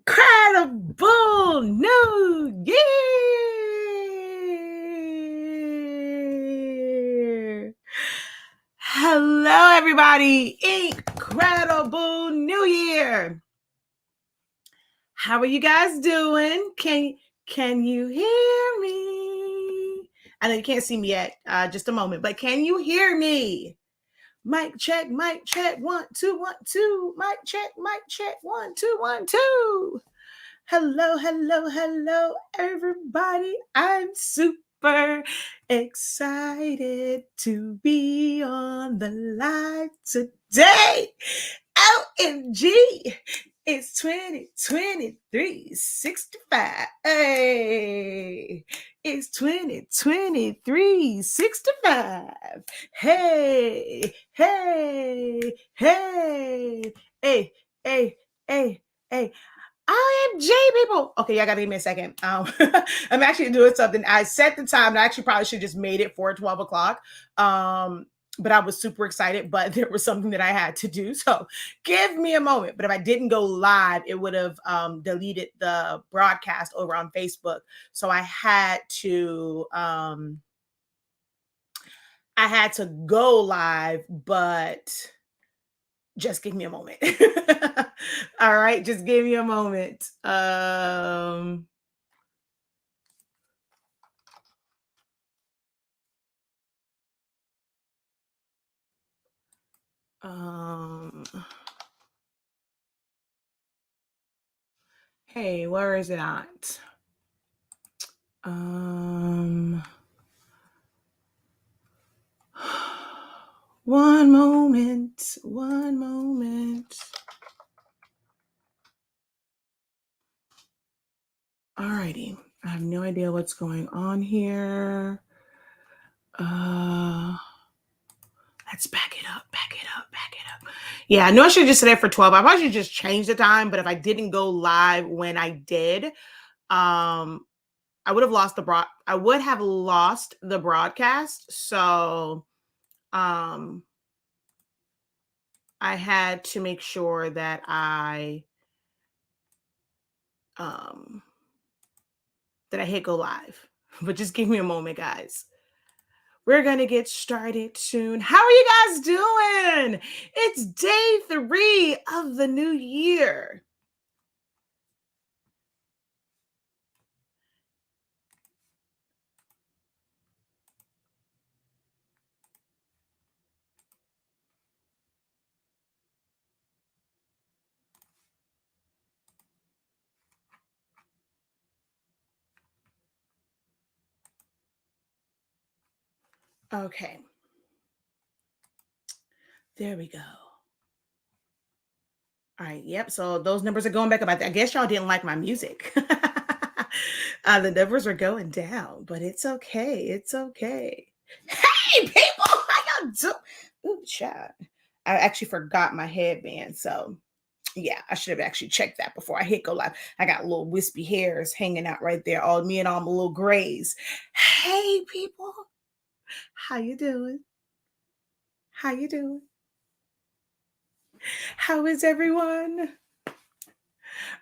INKcredible New Year! Hello, everybody. INKcredible New Year. How are you guys doing? Can you hear me? I know you can't see me yet, just a moment, but can you hear me? Mic check, 1 2 1 2. Mic check, 1 2 1 2. Hello, everybody. I'm super excited to be on the live today. OMG, it's 2023-65. Hey, it's 2023-65. Hey, hey, hey. IMG people. Okay, y'all gotta give me a second. I'm actually doing something. I set the time, and I actually probably should just made it for 12 o'clock. But I was super excited, but there was something that I had to do. So give me a moment. But if I didn't go live, it would have deleted the broadcast over on Facebook. So I had to go live, but just give me a moment. All right, just give me a moment. Hey, where is it at? One moment. Alrighty. I have no idea what's going on here. Let's back it up. Yeah, I know I should have just set it for 12. I probably should just change the time, but if I didn't go live when I did, I would have lost the broadcast. So I had to make sure that I hit go live. But just give me a moment, guys. We're going to get started soon. How are you guys doing? It's day 3 of the new year. Okay. There we go. All right. Yep. So those numbers are going back up. I guess y'all didn't like my music. The numbers are going down, but it's okay. It's okay. Hey, people, how y'all doing? Ooh, child. I actually forgot my headband. So, yeah, I should have actually checked that before I hit go live. I got little wispy hairs hanging out right there. All me and all my little grays. Hey, people, how you doing? How you doing? How is everyone?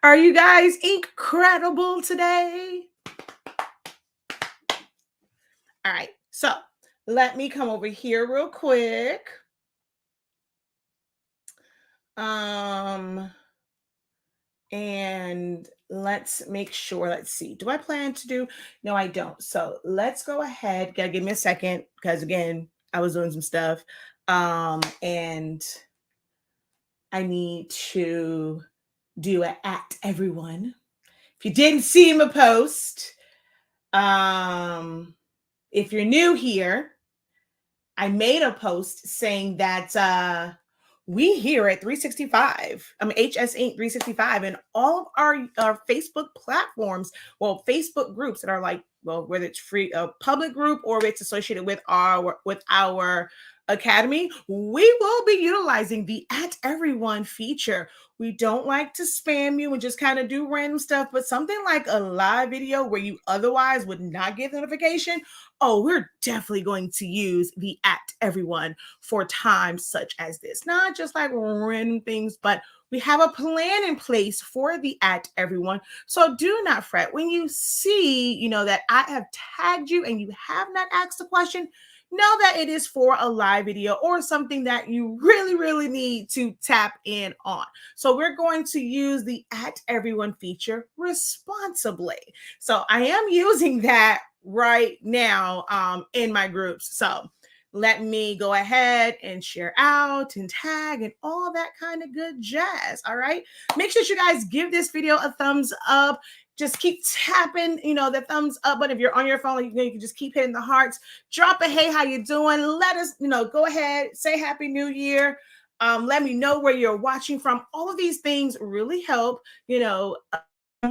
Are you guys incredible today? All right, so let me come over here real quick. And let's make sure, let's see. Do I plan to do? No, I don't. So let's go ahead. Gotta give me a second because again, I was doing some stuff. And I need to do an at everyone. If you didn't see my post, if you're new here, I made a post saying that we here at 365, HSINK365, and all of our Facebook platforms, well, Facebook groups that are like, well, whether it's free, a public group or it's associated with our academy, we will be utilizing the at everyone feature. We don't like to spam you and just kind of do random stuff, but something like a live video where you otherwise would not get notification. Oh, we're definitely going to use the at everyone for times such as this. Not just like random things, but we have a plan in place for the at everyone. So do not fret. When you see, that I have tagged you and you have not asked a question, know that it is for a live video or something that you really, really need to tap in on. So we're going to use the at everyone feature responsibly. So I am using that right now in my groups. So let me go ahead and share out and tag and all that kind of good jazz. All right. Make sure you guys give this video a thumbs up. Just keep tapping, the thumbs up button. If you're on your phone, you can just keep hitting the hearts. Drop a hey, how you doing? Let us, go ahead, say Happy New Year. Let me know where you're watching from. All of these things really help,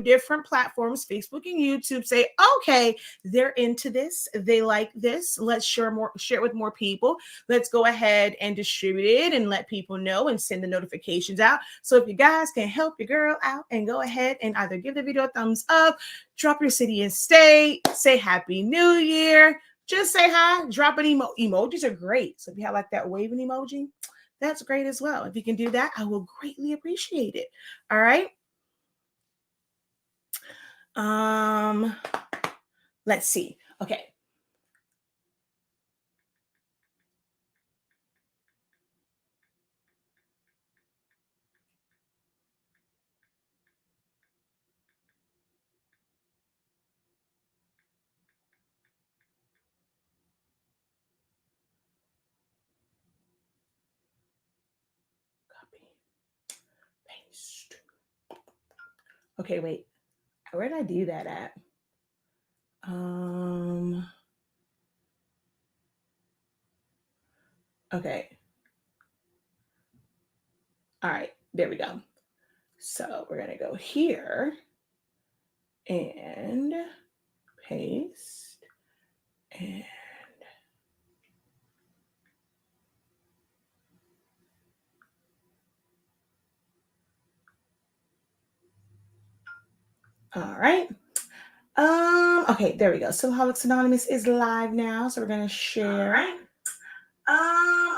different platforms, Facebook and YouTube, say, okay, they're into this, they like this, let's share it with more people. Let's go ahead and distribute it and let people know and send the notifications out. So if you guys can help your girl out and go ahead and either give the video a thumbs up, drop your city and state, say Happy New Year, just say hi, drop an emojis are great. So if you have like that waving emoji, that's great as well. If you can do that, I will greatly appreciate it. All right. Let's see. Okay. Copy, paste. Okay, wait. Where did I do that at? Okay. All right, there we go. So we're gonna go here and paste and all right. Okay, there we go. Subholics Anonymous is live now, so we're gonna share. All right.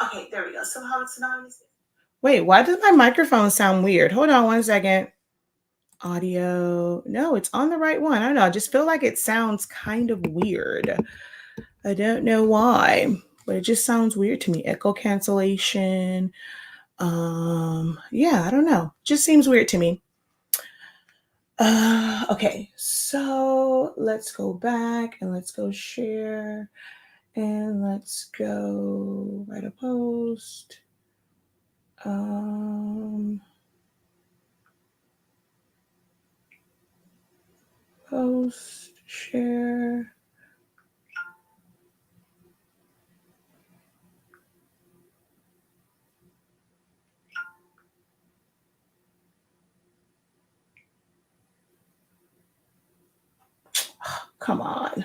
Okay, there we go. Subholics Anonymous. Wait, why does my microphone sound weird? Hold on one second. Audio. No, it's on the right one. I don't know. I just feel like it sounds kind of weird. I don't know why, but it just sounds weird to me. Echo cancellation. Yeah, I don't know. Just seems weird to me. Okay, so let's go back and let's go share and let's go write a post. Post, share. Come on.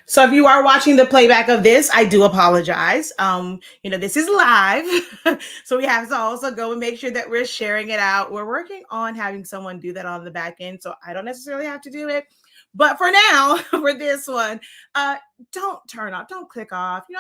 So if you are watching the playback of this, I do apologize. This is live. So we have to also go and make sure that we're sharing it out. We're working on having someone do that on the back end. So I don't necessarily have to do it. But for now, for this one, don't turn off, don't click off. You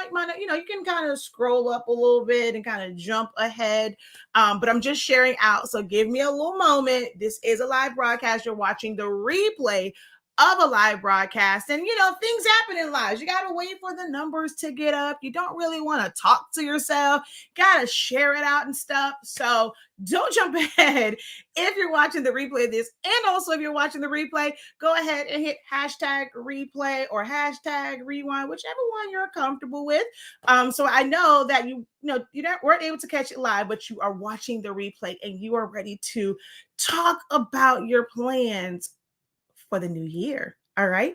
can kind of scroll up a little bit and kind of jump ahead. But I'm just sharing out. So give me a little moment. This is a live broadcast. You're watching the replay of a live broadcast, and things happen in lives. You got to wait for the numbers to get up. You don't really want to talk to yourself, got to share it out and stuff. So don't jump ahead. If you're watching the replay of this, and also if you're watching the replay, go ahead and hit hashtag replay or hashtag rewind, whichever one you're comfortable with. So I know that you weren't able to catch it live, but you are watching the replay and you are ready to talk about your plans for the new year. All right.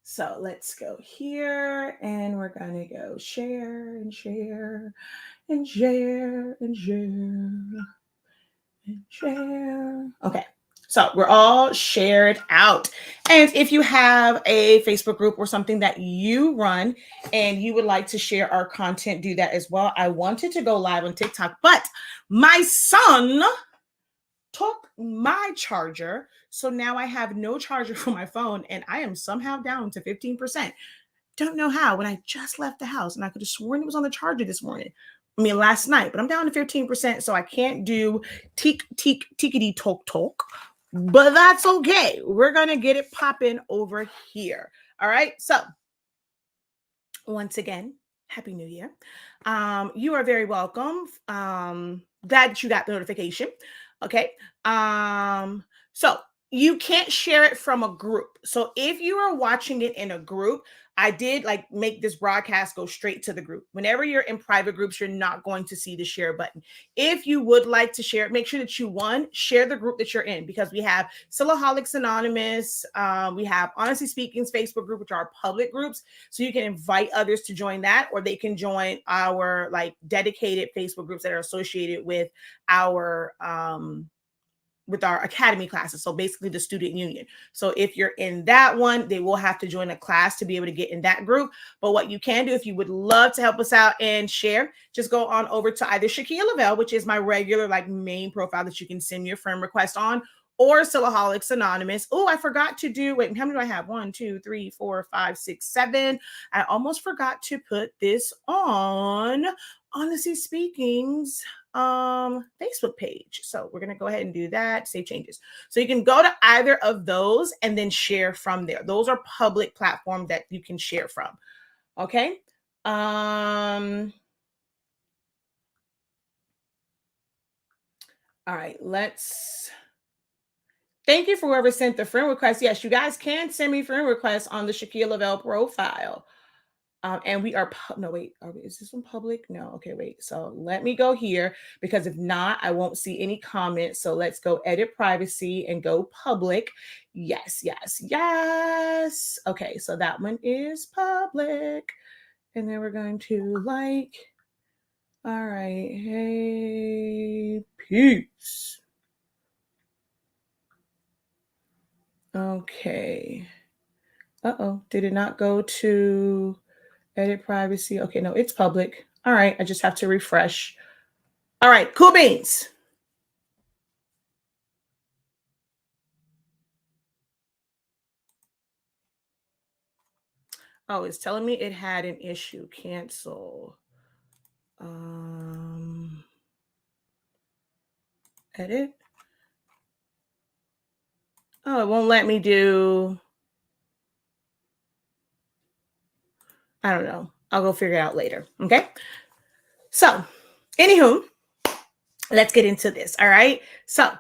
So let's go here and we're going to go share and share and share and share and share. Okay. So we're all shared out. And if you have a Facebook group or something that you run and you would like to share our content, do that as well. I wanted to go live on TikTok, but my son took my charger. So now I have no charger for my phone and I am somehow down to 15%. Don't know how, when I just left the house and I could have sworn it was on the charger this morning. Last night, but I'm down to 15%. So I can't do tickety talk, but that's okay. We're going to get it popping over here. All right. So once again, Happy New Year. You are very welcome. Glad you got the notification. Okay. So you can't share it from a group. So if you are watching it in a group, I did like make this broadcast go straight to the group. Whenever you're in private groups, you're not going to see the share button. If you would like to share it, make sure that you share the group that you're in, because we have Sillaholics Anonymous. We have Honestly Speaking's Facebook group, which are public groups. So you can invite others to join that, or they can join our like dedicated Facebook groups that are associated with our academy classes. So basically the student union. So if you're in that one, they will have to join a class to be able to get in that group. But what you can do, if you would love to help us out and share, just go on over to either Shakia Lavelle, which is my regular like main profile that you can send your friend request on, or Sillaholics Anonymous. Oh, I forgot to do, wait, how many do I have? 1, 2, 3, 4, 5, 6, 7. I almost forgot to put this on Honestly Speaking's Facebook page. So we're going to go ahead and do that, save changes. So you can go to either of those and then share from there. Those are public platforms that you can share from. Okay. All right, thank you for whoever sent the friend request. Yes, you guys can send me friend requests on the Shakia Lavelle profile. And we are, no, wait, is this one public? No, okay, wait. So let me go here, because if not, I won't see any comments. So let's go edit privacy and go public. Yes, yes, yes. Okay, so that one is public. And then we're going to like, all right, hey, peace. Okay. Uh-oh, did it not go to edit privacy? Okay, no, it's public. All right, I just have to refresh. All right, cool beans. Oh, it's telling me it had an issue. Cancel. Edit. Oh, it won't let me do. I don't know. I'll go figure it out later. Okay. So, anywho, let's get into this. All right. So,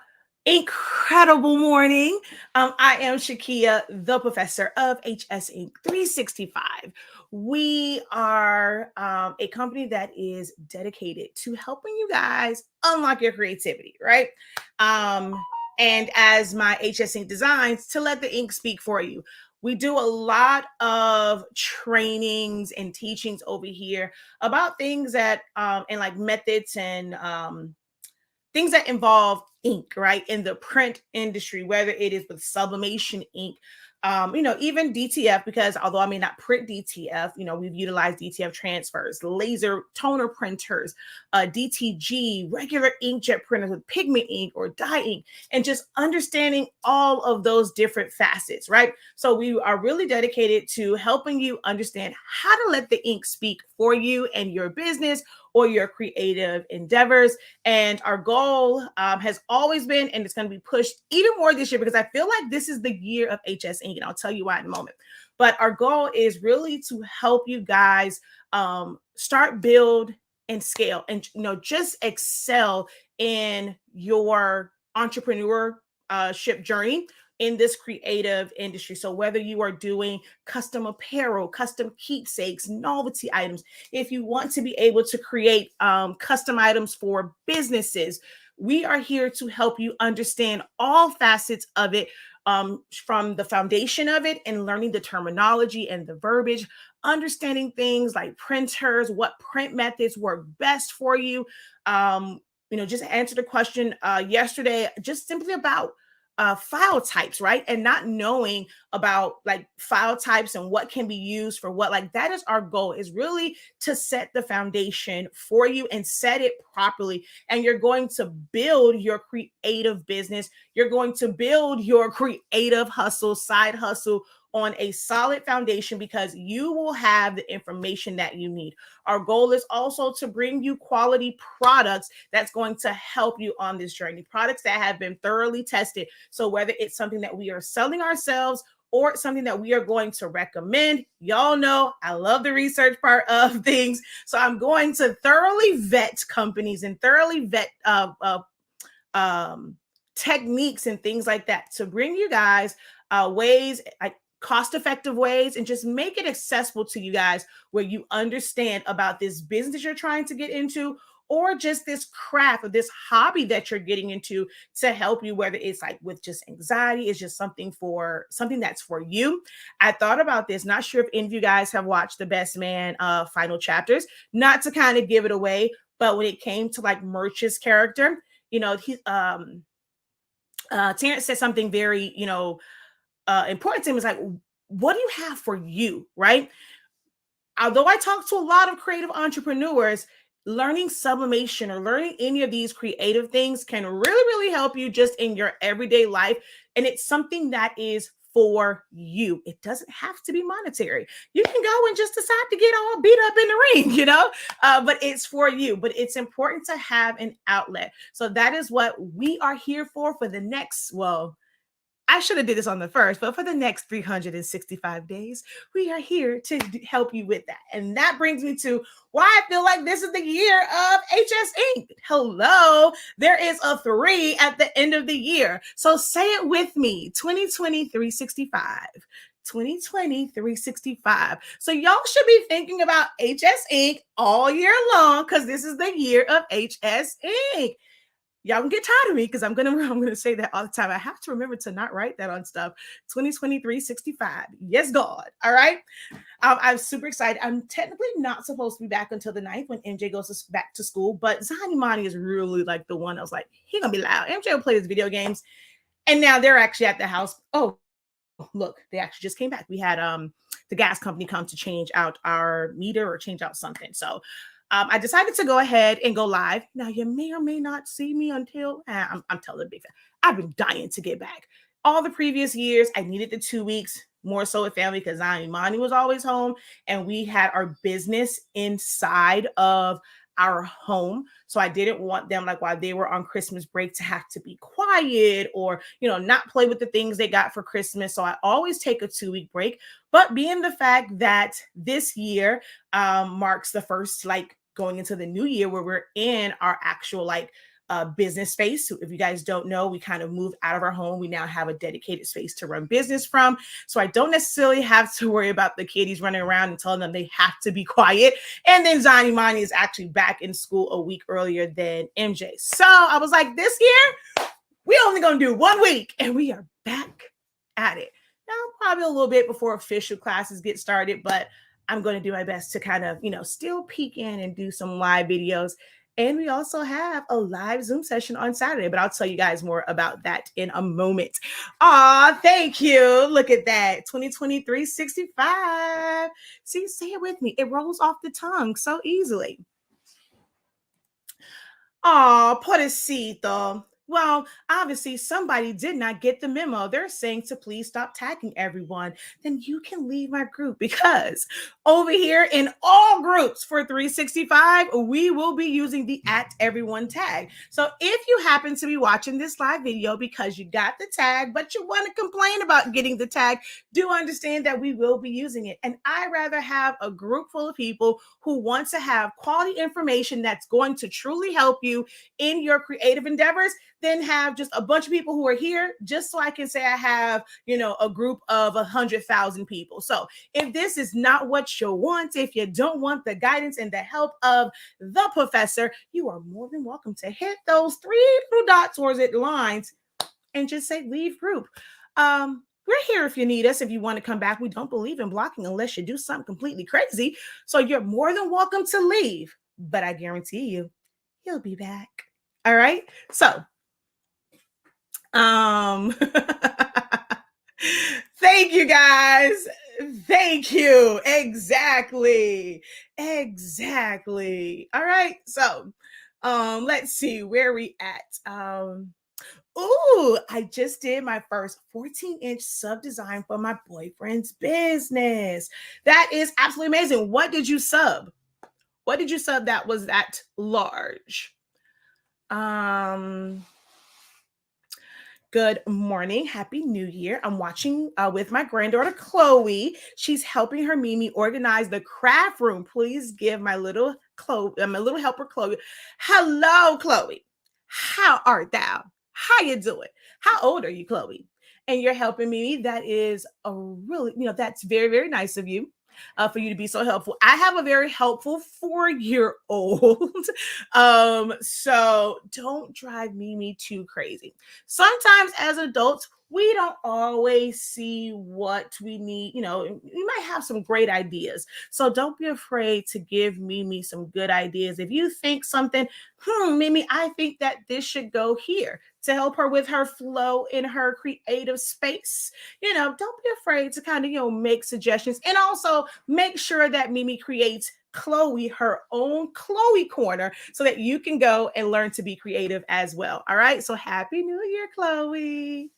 incredible morning. I am Shakia, the professor of HSINK365. We are a company that is dedicated to helping you guys unlock your creativity, right? And as my HSINK designs, to let the ink speak for you. We do a lot of trainings and teachings over here about things that and like methods and things that involve ink, right? In the print industry, whether it is with sublimation ink, even DTF, because although I may not print DTF, we've utilized DTF transfers, laser toner printers, DTG, regular inkjet printers with pigment ink or dye ink, and just understanding all of those different facets, right? So we are really dedicated to helping you understand how to let the ink speak for you and your business or your creative endeavors. And our goal has always been, and it's going to be pushed even more this year, because I feel like this is the year of HS Ink, and I'll tell you why in a moment. But our goal is really to help you guys start, build, and scale, and just excel in your entrepreneurship journey in this creative industry. So whether you are doing custom apparel, custom keepsakes, novelty items, if you want to be able to create custom items for businesses, we are here to help you understand all facets of it, from the foundation of it and learning the terminology and the verbiage, understanding things like printers, what print methods work best for you. Just answer the question yesterday, just simply about file types, right? And not knowing about like file types and what can be used for what, like that is our goal, is really to set the foundation for you and set it properly. And you're going to build your creative business. You're going to build your creative hustle, side hustle, on a solid foundation, because you will have the information that you need. Our goal is also to bring you quality products that's going to help you on this journey, products that have been thoroughly tested. So whether it's something that we are selling ourselves or something that we are going to recommend, y'all know I love the research part of things. So I'm going to thoroughly vet companies and thoroughly vet techniques and things like that to bring you guys ways. cost-effective ways and just make it accessible to you guys where you understand about this business you're trying to get into, or just this craft or this hobby that you're getting into to help you, whether it's like with just anxiety, it's just something that's for you. I thought about this, not sure if any of you guys have watched The Best Man final chapters, not to kind of give it away, but when it came to like Murch's character, he Terrence said something very, important to him. Is like, what do you have for you, right? Although I talk to a lot of creative entrepreneurs, learning sublimation or learning any of these creative things can really, really help you just in your everyday life. And it's something that is for you. It doesn't have to be monetary. You can go and just decide to get all beat up in the ring, but it's for you. But it's important to have an outlet. So that is what we are here for the next, I should have did this on the first, but for the next 365 days, we are here to help you with that. And that brings me to why I feel like this is the year of HS Ink. Hello, there is a 3 at the end of the year. So say it with me, 2020 365. 2020 365. So y'all should be thinking about HS Ink all year long because this is the year of HS Ink. Y'all can get tired of me because I'm gonna say that all the time. I have to remember to not write that on stuff. 2023 65. Yes, God. All right. I'm super excited. I'm technically not supposed to be back until the 9th when MJ goes back to school, but Zani Mani is really like the one I was like, he gonna be loud. MJ will play his video games. And now they're actually at the house. Oh, look, they actually just came back. We had the gas company come to change out our meter or change out something. So I decided to go ahead and go live. Now, you may or may not see me until I'm telling the big fan. I've been dying to get back. All the previous years, I needed the 2 weeks more so with family because Imani was always home and we had our business inside of our home. So I didn't want them, like while they were on Christmas break, to have to be quiet or, not play with the things they got for Christmas. So I always take a 2-week break. But being the fact that this year marks the first, like, going into the new year where we're in our actual business space. So if you guys don't know, we kind of moved out of our home. We now have a dedicated space to run business from. So I don't necessarily have to worry about the kiddies running around and telling them they have to be quiet. And then Zani Mani is actually back in school a week earlier than MJ. So I was like, this year, we only going to do 1 week and we are back at it. Now, probably a little bit before official classes get started, but I'm going to do my best to kind of, still peek in and do some live videos. And we also have a live Zoom session on Saturday, but I'll tell you guys more about that in a moment. Aw, thank you. Look at that. 2023 65. See, say it with me. It rolls off the tongue so easily. Aw, pobrecito. Well, obviously somebody did not get the memo. They're saying to please stop tagging everyone. Then you can leave my group because over here in all groups for 365, we will be using the @everyone tag. So if you happen to be watching this live video because you got the tag, but you want to complain about getting the tag, do understand that we will be using it. And I rather have a group full of people who want to have quality information that's going to truly help you in your creative endeavors than have just a bunch of people who are here just so I can say I have, a group of 100,000 people. So if this is not what you want, if you don't want the guidance and the help of the professor, you are more than welcome to hit those 3 little dots or is it lines and just say leave group. We're here if you need us, if you want to come back. We don't believe in blocking unless you do something completely crazy. So you're more than welcome to leave, but I guarantee you, he'll be back. All right. So, thank you guys. Thank you. Exactly. All right. So, let's see where we at. Ooh, I just did my first 14-inch sub design for my boyfriend's business. That is absolutely amazing. What did you sub? That was that large? Good morning. Happy New Year. I'm watching with my granddaughter, Chloe. She's helping her Mimi organize the craft room. Please give my little helper, Chloe. Hello, Chloe. How art thou? How you doing? How old are you, Chloe? and you're helping me, that is a really, that's very, very nice of you. For you to be so helpful. I have a very helpful 4-year-old. So don't drive Mimi too crazy. Sometimes as adults, we don't always see what we need. We might have some great ideas. So don't be afraid to give Mimi some good ideas. If you think something, Mimi, I think that this should go here to help her with her flow in her creative space. Don't be afraid to kind of, make suggestions, and also make sure that Mimi creates Chloe her own Chloe corner so that you can go and learn to be creative as well. All right. So happy New Year, Chloe.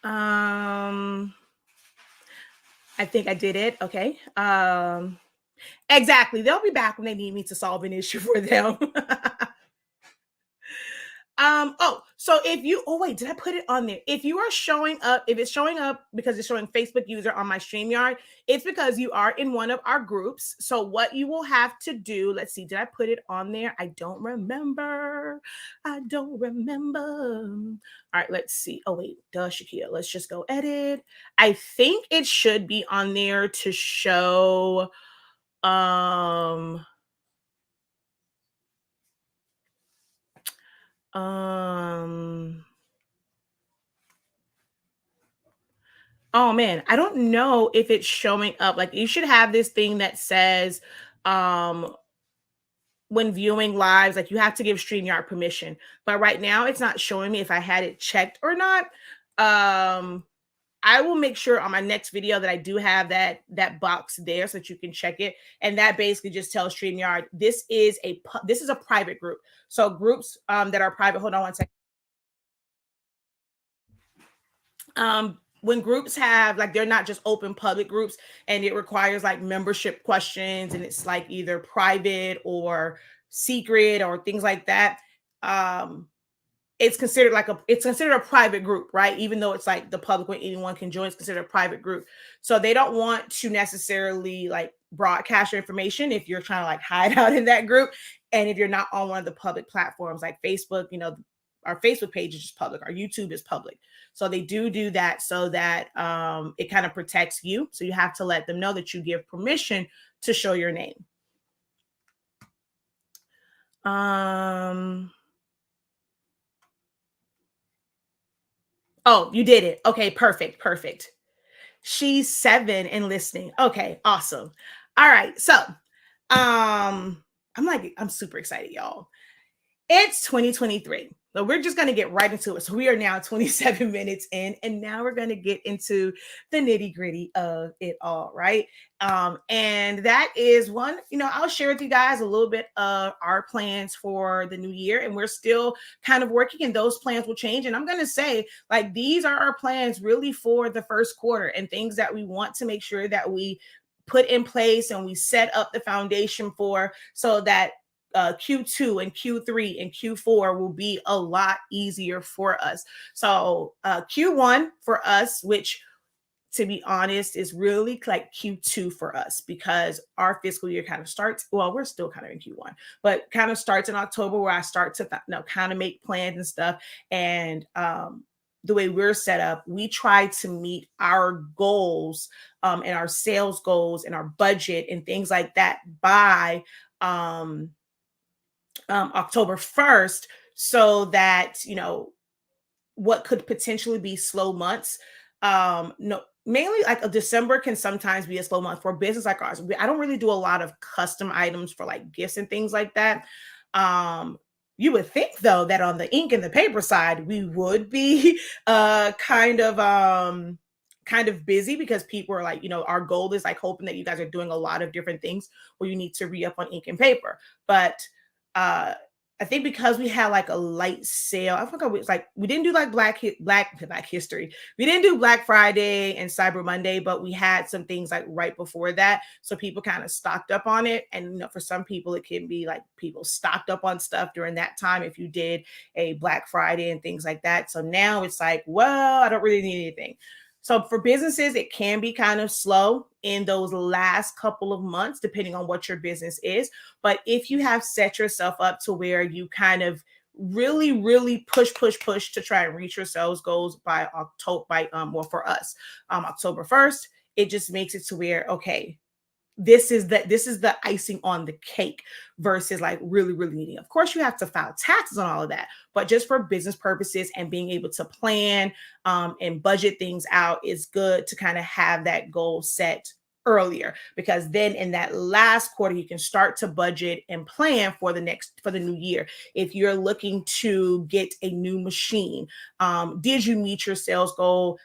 I think I did it. Okay. Exactly. They'll be back when they need me to solve an issue for them. Wait, did I put it on there? If you are showing up, if it's showing up because it's showing Facebook user on my StreamYard, it's because you are in one of our groups. So what you will have to do, let's see, did I put it on there? I don't remember. All right, let's see. Oh, wait, Shakia. Let's just go edit. I think it should be on there to show, oh man, I don't know if it's showing up. Like, you should have this thing that says, when viewing lives, like you have to give StreamYard permission. But right now it's not showing me if I had it checked or not. I will make sure on my next video that I do have that box there so that you can check it. And that basically just tells StreamYard, this is a private group. So groups that are private, hold on one second. When groups have, like, they're not just open public groups and it requires like membership questions and it's like either private or secret or things like that. It's considered a private group, right? Even though it's like the public when anyone can join, it's considered a private group. So they don't want to necessarily like broadcast your information if you're trying to like hide out in that group. And if you're not on one of the public platforms like Facebook, our Facebook page is just public, our YouTube is public. So they do that so that it kind of protects you. So you have to let them know that you give permission to show your name. Oh, you did it. Okay, perfect. She's 7 and listening. Okay, awesome. All right. So I'm super excited, y'all. It's 2023. So we're just going to get right into it. So we are now 27 minutes in, and now we're going to get into the nitty gritty of it all, right? And that is one, I'll share with you guys a little bit of our plans for the new year, and we're still kind of working, and those plans will change. And I'm going to say, like, these are our plans really for the first quarter and things that we want to make sure that we put in place and we set up the foundation for, so that Q2 and Q3 and Q4 will be a lot easier for us. So Q1 for us, which to be honest is really like Q2 for us, because our fiscal year kind of starts, well, we're still kind of in Q1, but kind of starts in October, where I start to kind of make plans and stuff. And the way we're set up, we try to meet our goals and our sales goals and our budget and things like that by October 1st, so that, what could potentially be slow months. No, mainly like a December can sometimes be a slow month for a business like ours. I don't really do a lot of custom items for like gifts and things like that. You would think though that on the ink and the paper side, we would be kind of busy, because people are like, our goal is like hoping that you guys are doing a lot of different things where you need to re-up on ink and paper. But I think because we had like a light sale, I forgot, we didn't do like Black History. We didn't do Black Friday and Cyber Monday, but we had some things like right before that. So people kind of stocked up on it. And for some people, it can be like people stocked up on stuff during that time if you did a Black Friday and things like that. So now it's like, well, I don't really need anything. So for businesses, it can be kind of slow in those last couple of months, depending on what your business is. But if you have set yourself up to where you kind of really push to try and reach your sales goals by October, well, for us, October 1st. It just makes it to where, okay, this is the icing on the cake versus like really needing. Of course, you have to file taxes on all of that, but just for business purposes and being able to plan and budget things out, is good to kind of have that goal set earlier, because then in that last quarter you can start to budget and plan for the new year. If you're looking to get a new machine, did you meet your sales goal?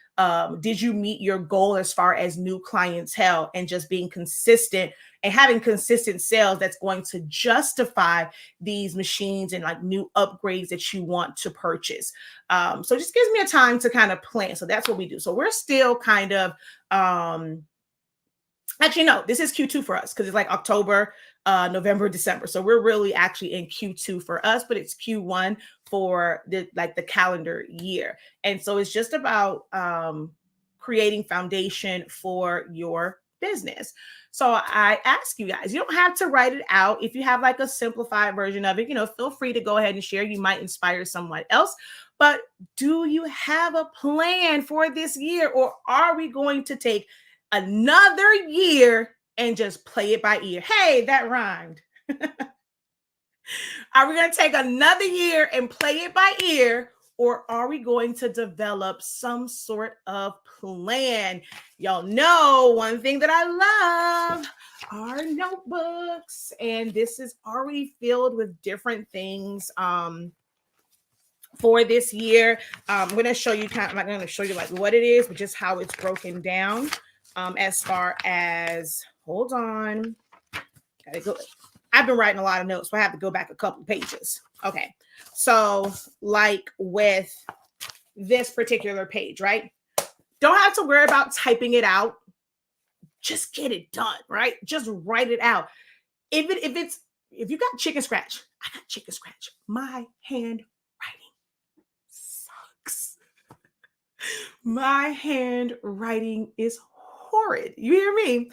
Did you meet your goal as far as new clientele, and just being consistent and having consistent sales that's going to justify these machines and like new upgrades that you want to purchase. So it just gives me a time to kind of plan. So that's what we do. So we're still kind of, actually, no, this is Q2 for us because it's like October, November, December. So we're really actually in Q2 for us, but it's Q1 for the calendar year. And so it's just about creating foundation for your business. So I ask you guys, you don't have to write it out. If you have like a simplified version of it, feel free to go ahead and share. You might inspire someone else. But do you have a plan for this year, or are we going to take another year and just play it by ear? Hey, that rhymed. Are we going to take another year and play it by ear, or are we going to develop some sort of plan? Y'all know one thing that I love are notebooks, and this is already filled with different things for this year. I'm going to show you I'm not going to show you like what it is, but just how it's broken down. As far as, hold on, gotta go. I've been writing a lot of notes, so I have to go back a couple pages. Okay, so like with this particular page, right? Don't have to worry about typing it out. Just get it done, right? Just write it out. If you got chicken scratch, I got chicken scratch. My handwriting sucks. My handwriting is horrid. You hear me?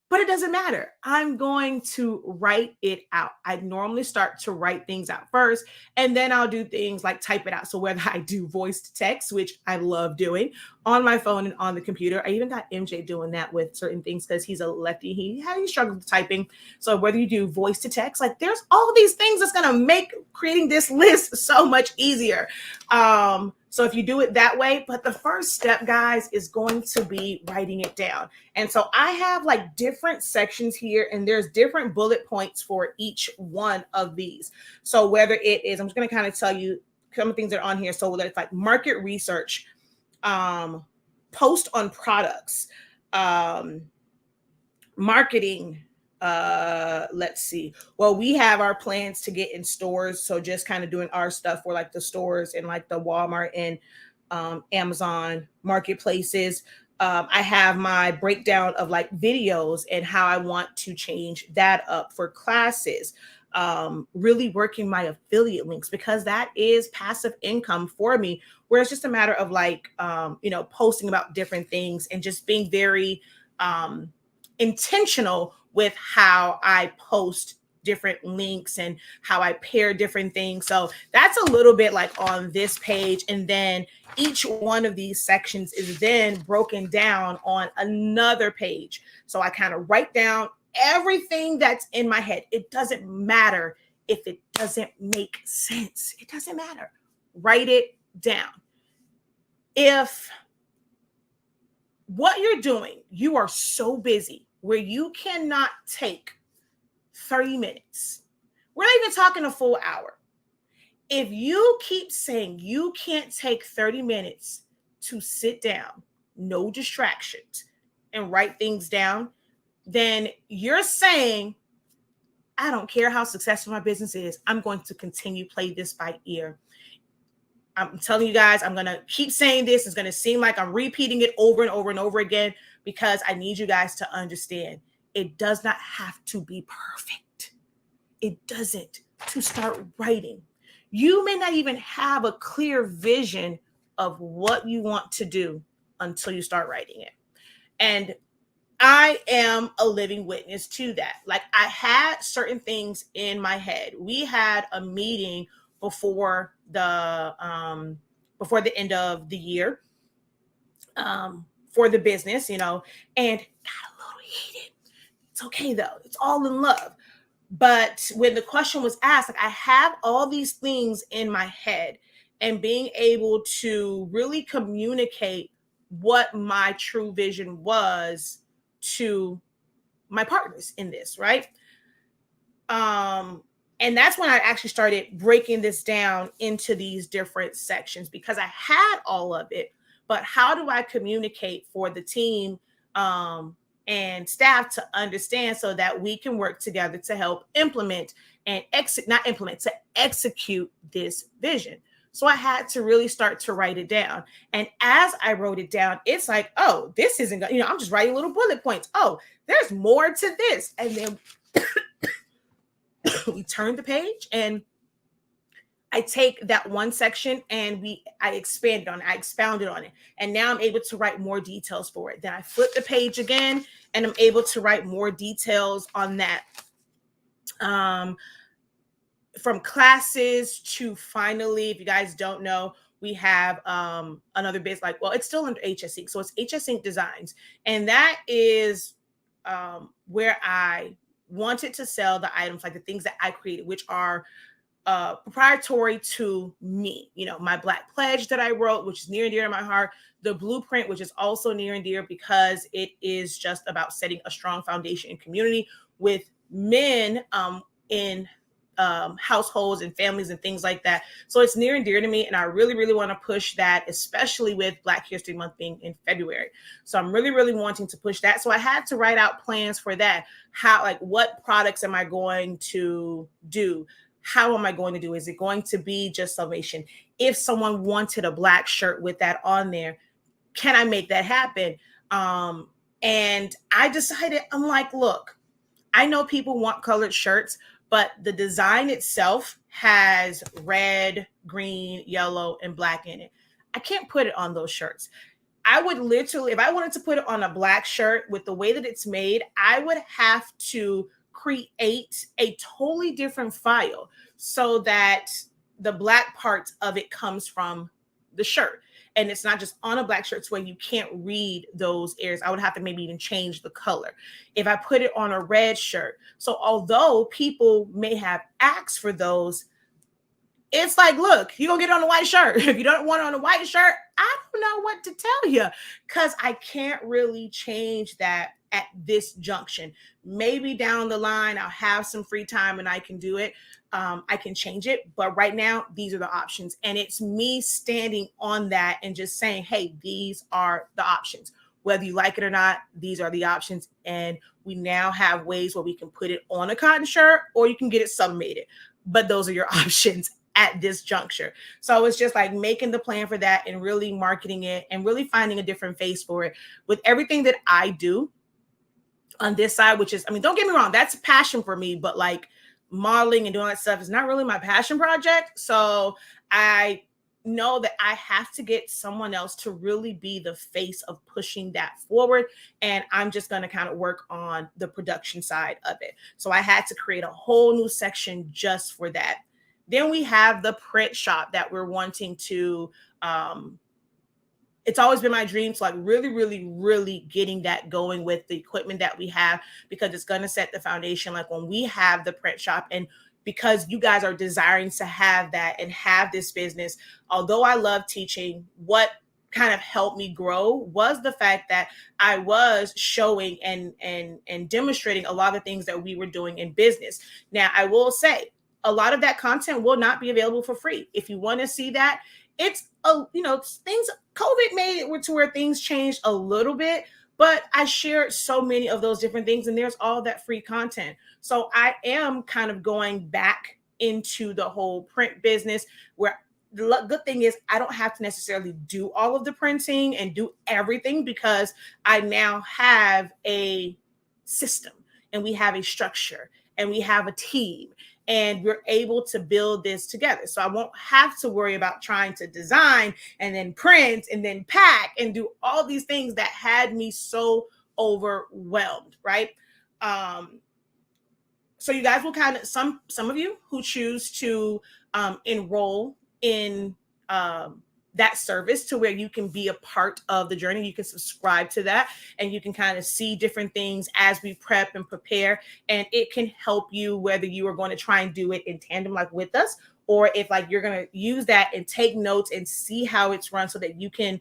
But it doesn't matter. I'm going to write it out. I normally start to write things out first, and then I'll do things like type it out. So whether I do voice to text, which I love doing on my phone and on the computer, I even got MJ doing that with certain things because he's a lefty. He struggles with typing. So whether you do voice to text, like there's all these things that's going to make creating this list so much easier. So if you do it that way, but the first step, guys, is going to be writing it down. And so I have like different sections here, and there's different bullet points for each one of these. So whether it is, I'm just going to kind of tell you some of the things that are on here. So whether it's like market research, post on products, marketing, let's see. Well, we have our plans to get in stores. So just kind of doing our stuff for like the stores and like the Walmart and Amazon marketplaces. I have my breakdown of like videos and how I want to change that up for classes. Really working my affiliate links, because that is passive income for me, where it's just a matter of like, posting about different things and just being very intentional with how I post different links and how I pair different things. So that's a little bit like on this page. And then each one of these sections is then broken down on another page. So I kind of write down everything that's in my head. It doesn't matter if it doesn't make sense. It doesn't matter. Write it down. If what you're doing, you are so busy where you cannot take 30 minutes. We're not even talking a full hour. If you keep saying you can't take 30 minutes to sit down, no distractions, and write things down, then you're saying, I don't care how successful my business is, I'm going to continue play this by ear. I'm telling you guys, I'm going to keep saying this. It's going to seem like I'm repeating it over and over and over again, because I need you guys to understand it does not have to be perfect. It doesn't. To start writing, you may not even have a clear vision of what you want to do until you start writing it. And I am a living witness to that. Like, I had certain things in my head. We had a meeting before the end of the year for the business, and got a little heated. It's okay though. It's all in love. But when the question was asked, like, I have all these things in my head, and being able to really communicate what my true vision was to my partners in this, right? And that's when I actually started breaking this down into these different sections, because I had all of it, but how do I communicate for the team and staff to understand, so that we can work together to help implement and execute this vision. So I had to really start to write it down. And as I wrote it down, it's like, oh, this isn't, I'm just writing little bullet points. Oh, there's more to this. And then we turn the page, and I take that one section and I expounded on it. And now I'm able to write more details for it. Then I flip the page again, and I'm able to write more details on that. From classes to finally, if you guys don't know, we have another biz, it's still under HSINK. So it's HSINK Designs. And that is where I wanted to sell the items, like the things that I created, which are proprietary to me. My Black Pledge that I wrote, which is near and dear to my heart. The blueprint, which is also near and dear, because it is just about setting a strong foundation in community with men in households and families and things like that. So it's near and dear to me, and I really, really want to push that, especially with Black History Month being in February. So I'm really, really wanting to push that. So I had to write out plans for that. What products am I going to do? How am I going to do? Is it going to be just Sublimation? If someone wanted a Black shirt with that on there, can I make that happen? And I decided, I'm like, look, I know people want colored shirts, but the design itself has red, green, yellow, and Black in it. I can't put it on those shirts. I would literally, if I wanted to put it on a Black shirt with the way that it's made, I would have to create a totally different file so that the Black parts of it comes from the shirt. And it's not just on a Black shirt, so you can't read those areas. I would have to maybe even change the color if I put it on a red shirt. So although people may have asked for those, it's like, look, you're going to get it on a white shirt. If you don't want it on a white shirt, I don't know what to tell you, because I can't really change that at this junction. Maybe down the line, I'll have some free time and I can do it. I can change it. But right now, these are the options. And it's me standing on that and just saying, hey, these are the options. Whether you like it or not, these are the options. And we now have ways where we can put it on a cotton shirt, or you can get it sublimated. But those are your options at this juncture. So it's just like making the plan for that and really marketing it and really finding a different face for it. With everything that I do on this side, which is, don't get me wrong, that's a passion for me, but like modeling and doing that stuff is not really my passion project. So I know that I have to get someone else to really be the face of pushing that forward. And I'm just going to kind of work on the production side of it. So I had to create a whole new section just for that. Then we have the print shop that we're wanting to, it's always been my dream to like really, really, really getting that going with the equipment that we have, because it's going to set the foundation. Like when we have the print shop, and because you guys are desiring to have that and have this business, although I love teaching, what kind of helped me grow was the fact that I was showing and demonstrating a lot of things that we were doing in business. Now, I will say a lot of that content will not be available for free. If you want to see that, it's things, COVID made it to where things changed a little bit, but I shared so many of those different things, and there's all that free content. So I am kind of going back into the whole print business, where the good thing is I don't have to necessarily do all of the printing and do everything, because I now have a system and we have a structure and we have a team, and we're able to build this together. So I won't have to worry about trying to design and then print and then pack and do all these things that had me so overwhelmed, right? So you guys will kind of, some of you who choose to enroll in that service to where you can be a part of the journey. You can subscribe to that and you can kind of see different things as we prep and prepare. And it can help you whether you are going to try and do it in tandem, like with us, or if like you're going to use that and take notes and see how it's run so that you can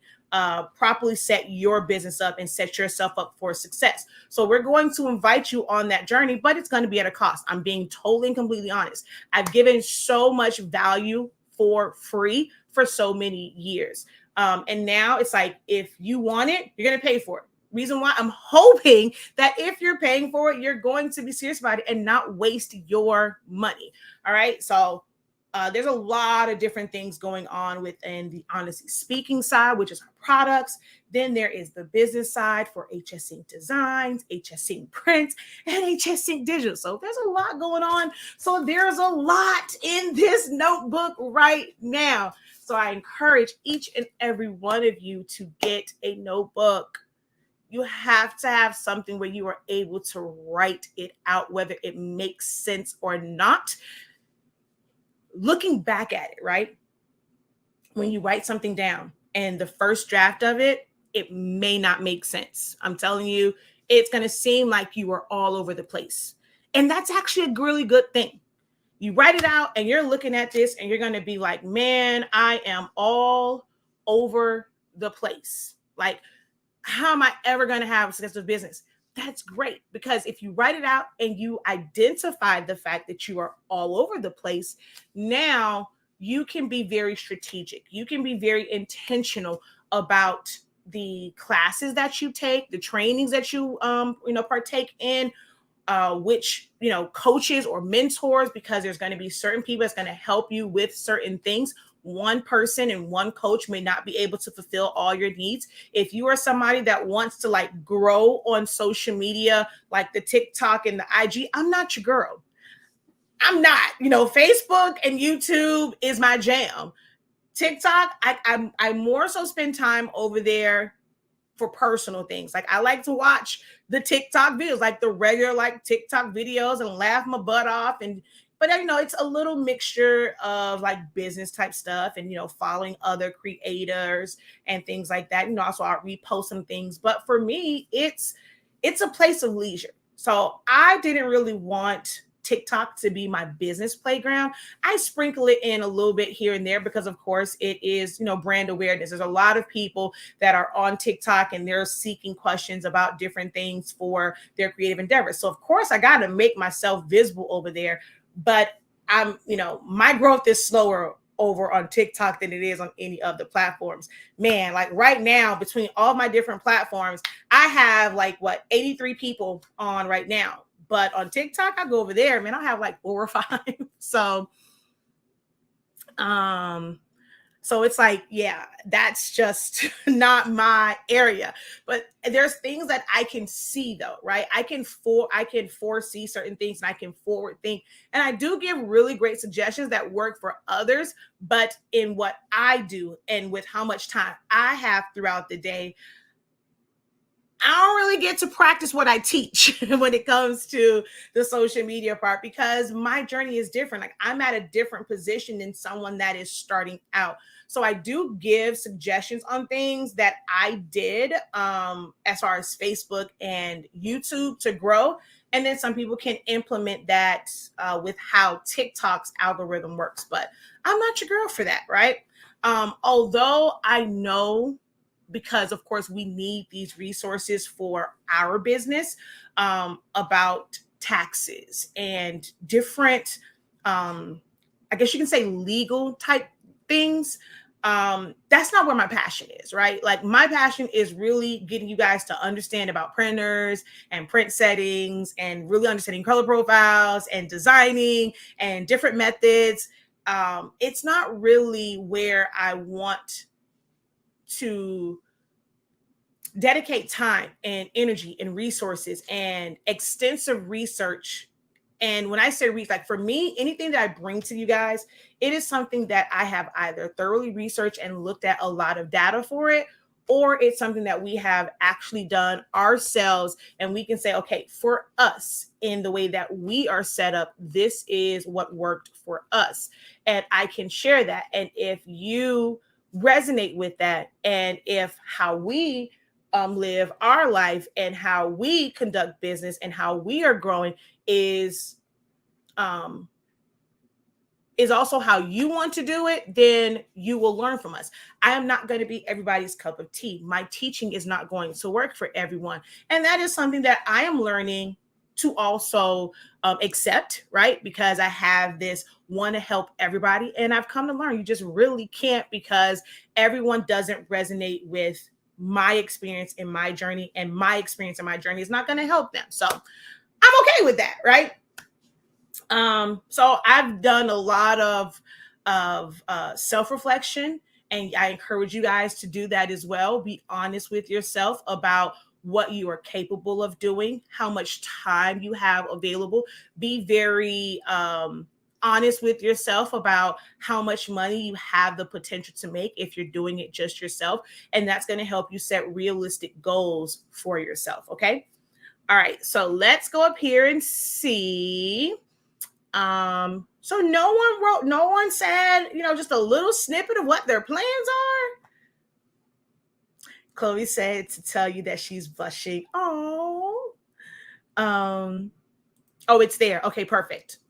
properly set your business up and set yourself up for success. So we're going to invite you on that journey, but it's going to be at a cost. I'm being totally and completely honest. I've given so much value for free for so many years. And now it's like, if you want it, you're going to pay for it. Reason why I'm hoping that if you're paying for it, you're going to be serious about it and not waste your money. All right. So there's a lot of different things going on within the Honestly Speaking side, which is our products. Then there is the business side for HSINK Designs, HSINK Print, and HSINK Digital. So there's a lot going on. So there's a lot in this notebook right now. So I encourage each and every one of you to get a notebook. You have to have something where you are able to write it out, whether it makes sense or not. Looking back at it, right? When you write something down and the first draft of it, it may not make sense. I'm telling you, it's going to seem like you are all over the place. And that's actually a really good thing. You write it out and you're looking at this and you're going to be like, man, I am all over the place. Like, how am I ever going to have a successful business? That's great, because if you write it out and you identify the fact that you are all over the place, now you can be very strategic. You can be very intentional about the classes that you take, the trainings that you partake in, which coaches or mentors, because there's going to be certain people that's going to help you with certain things. One person and one coach may not be able to fulfill all your needs. If you are somebody that wants to like grow on social media, like the TikTok and the IG, I'm not your girl. I'm not. Facebook and YouTube is my jam. TikTok, I more so spend time over there for personal things. Like, I like to watch the TikTok videos, like the regular like TikTok videos, and laugh my butt off. But it's a little mixture of like business type stuff and following other creators and things like that. Also I'll repost some things. But for me, it's a place of leisure. So I didn't really want TikTok to be my business playground. I sprinkle it in a little bit here and there because, of course, it is, brand awareness. There's a lot of people that are on TikTok and they're seeking questions about different things for their creative endeavors. So, of course, I got to make myself visible over there. But my growth is slower over on TikTok than it is on any of the platforms. Man, like right now, between all my different platforms, I have 83 people on right now. But on TikTok, I go over there, man, I have like 4 or 5. So it's like, yeah, that's just not my area. But there's things that I can see though, right? I can foresee certain things and I can forward think. And I do give really great suggestions that work for others. But in what I do and with how much time I have throughout the day, I don't really get to practice what I teach when it comes to the social media part, because my journey is different. Like, I'm at a different position than someone that is starting out. So I do give suggestions on things that I did as far as Facebook and YouTube to grow. And then some people can implement that with how TikTok's algorithm works. But I'm not your girl for that, right? Although I know, because of course we need these resources for our business, about taxes and different, I guess you can say legal type things. That's not where my passion is, right? Like, my passion is really getting you guys to understand about printers and print settings and really understanding color profiles and designing and different methods. It's not really where I want to dedicate time and energy and resources and extensive research. And when I say like, for me, anything that I bring to you guys, it is something that I have either thoroughly researched and looked at a lot of data for it, or it's something that we have actually done ourselves and we can say, okay, for us, in the way that we are set up, this is what worked for us. And I can share that. And if you resonate with that, and if how we live our life and how we conduct business and how we are growing um, is also how you want to do it, then you will learn from us. I am not going to be everybody's cup of tea. My teaching is not going to work for everyone. And that is something that I am learning to also accept, right? Because I have this want to help everybody. And I've come to learn you just really can't, because everyone doesn't resonate with my experience in my journey, and my experience in my journey is not going to help them. So I'm okay with that, right? So I've done a lot of self-reflection, and I encourage you guys to do that as well. Be honest with yourself about what you are capable of doing, how much time you have available. Be very honest with yourself about how much money you have the potential to make if you're doing it just yourself. And that's going to help you set realistic goals for yourself. Okay. All right. So let's go up here and see. So no one said, just a little snippet of what their plans are. Chloe said to tell you that she's blushing. Oh, it's there. Okay, perfect.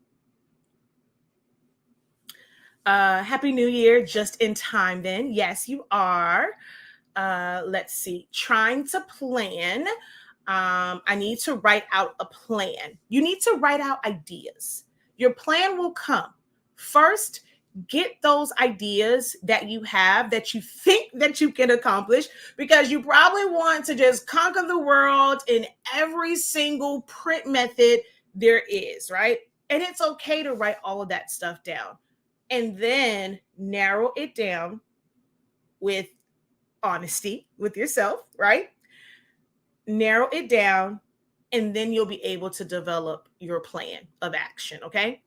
Happy New Year, just in time then. Yes, you are. Let's see, trying to plan. I need to write out a plan. You need to write out ideas. Your plan will come. First, get those ideas that you have that you think that you can accomplish, because you probably want to just conquer the world in every single print method there is, right? And it's okay to write all of that stuff down and then narrow it down with honesty with yourself, right? Narrow it down, and then you'll be able to develop your plan of action. Okay.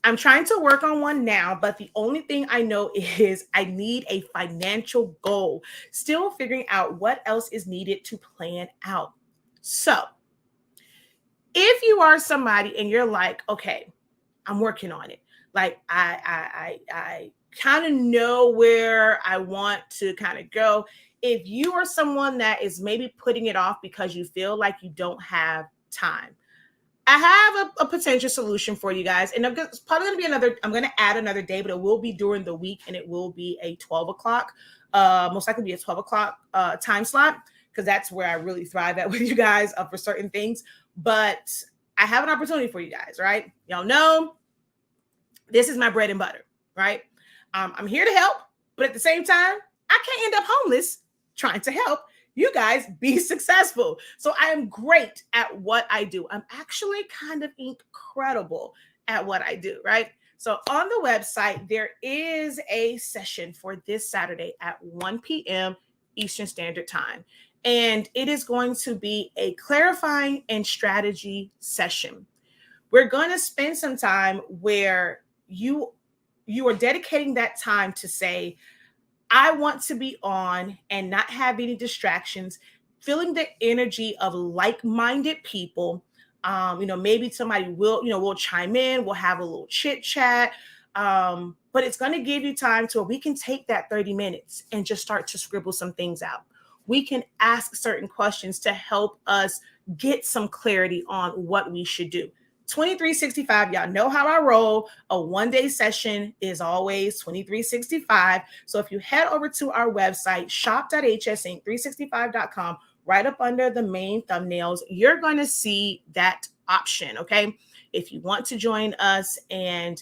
I'm trying to work on one now, but the only thing I know is I need a financial goal. Still figuring out what else is needed to plan out. So if you are somebody and you're like, okay, I'm working on it. Like I kind of know where I want to kind of go. If you are someone that is maybe putting it off because you feel like you don't have time, I have a potential solution for you guys. And it's probably going to be I'm going to add another day, but it will be during the week, and it will be a 12 o'clock, most likely be a 12 o'clock time slot, because that's where I really thrive at with you guys for certain things. But I have an opportunity for you guys, right? Y'all know this is my bread and butter, right? I'm here to help, but at the same time, I can't end up homeless trying to help you guys be successful. So I am great at what I do. I'm actually kind of incredible at what I do, right? So on the website, there is a session for this Saturday at 1 p.m. Eastern Standard Time. And it is going to be a clarifying and strategy session. We're going to spend some time where you are dedicating that time to say, I want to be on and not have any distractions, feeling the energy of like-minded people. Maybe somebody will chime in, we'll have a little chit chat. But it's going to give you time to where we can take that 30 minutes and just start to scribble some things out. We can ask certain questions to help us get some clarity on what we should do. 2365, y'all know how I roll. A one-day session is always 2365. So if you head over to our website, shop.hsink365.com, right up under the main thumbnails, you're going to see that option, okay? If you want to join us and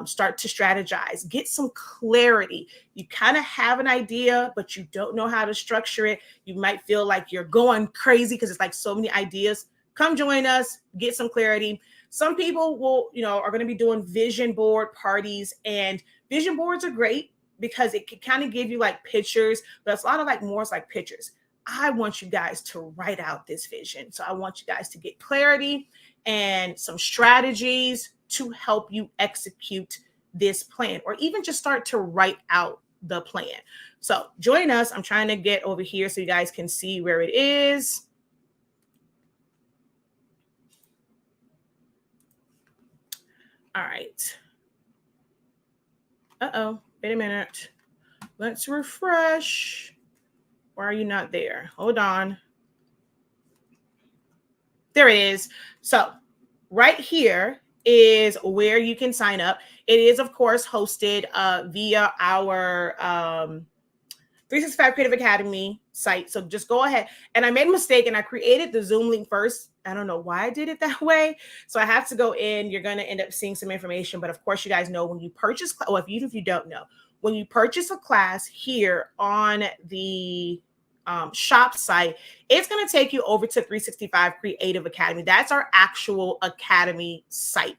start to strategize, get some clarity. You kind of have an idea, but you don't know how to structure it. You might feel like you're going crazy because it's like so many ideas. Come join us, get some clarity. Some people are going to be doing vision board parties, and vision boards are great because it can kind of give you like pictures, but it's a lot of more like pictures. I want you guys to write out this vision. So I want you guys to get clarity and some strategies to help you execute this plan, or even just start to write out the plan. So join us. I'm trying to get over here so you guys can see where it is. All right. Uh-oh, wait a minute. Let's refresh. Why are you not there? Hold on. There it is. So right here is where you can sign up. It is, of course, hosted via our 365 Creative Academy site. So just go ahead. And I made a mistake and I created the Zoom link first. I don't know why I did it that way. So I have to go in. You're going to end up seeing some information. But of course, you guys know when you purchase, well, if you don't know, when you purchase a class here on the shop site, it's going to take you over to 365 Creative Academy. That's our actual academy site.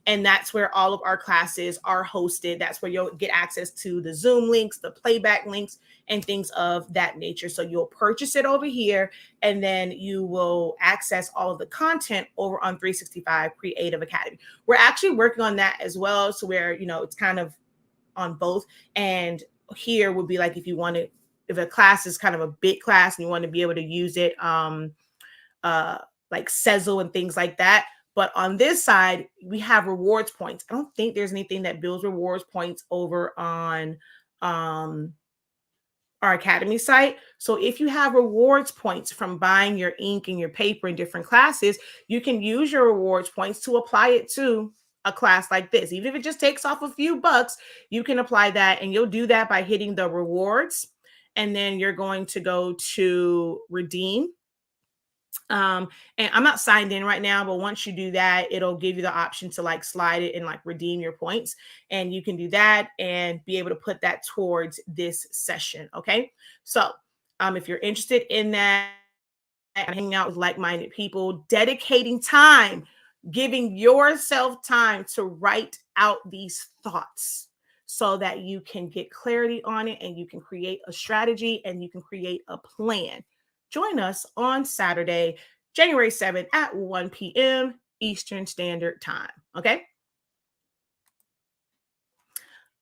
And that's where all of our classes are hosted. That's where you'll get access to the Zoom links, the playback links, and things of that nature. So you'll purchase it over here, and then you will access all of the content over on 365 Creative Academy. We're actually working on that as well. So where, it's kind of on both. And here would be like, if you want to, if a class is kind of a big class and you want to be able to use it, like Zelle and things like that. But on this side, we have rewards points. I don't think there's anything that builds rewards points over on our Academy site. So if you have rewards points from buying your ink and your paper in different classes, you can use your rewards points to apply it to a class like this. Even if it just takes off a few bucks, you can apply that, and you'll do that by hitting the rewards. And then you're going to go to redeem. And I'm not signed in right now, but once you do that, it'll give you the option to like slide it and like redeem your points. And you can do that and be able to put that towards this session. Okay. So if you're interested in that, hanging out with like-minded people, dedicating time, giving yourself time to write out these thoughts so that you can get clarity on it and you can create a strategy and you can create a plan. Join us on Saturday, January 7th at 1 p.m. Eastern Standard Time. Okay.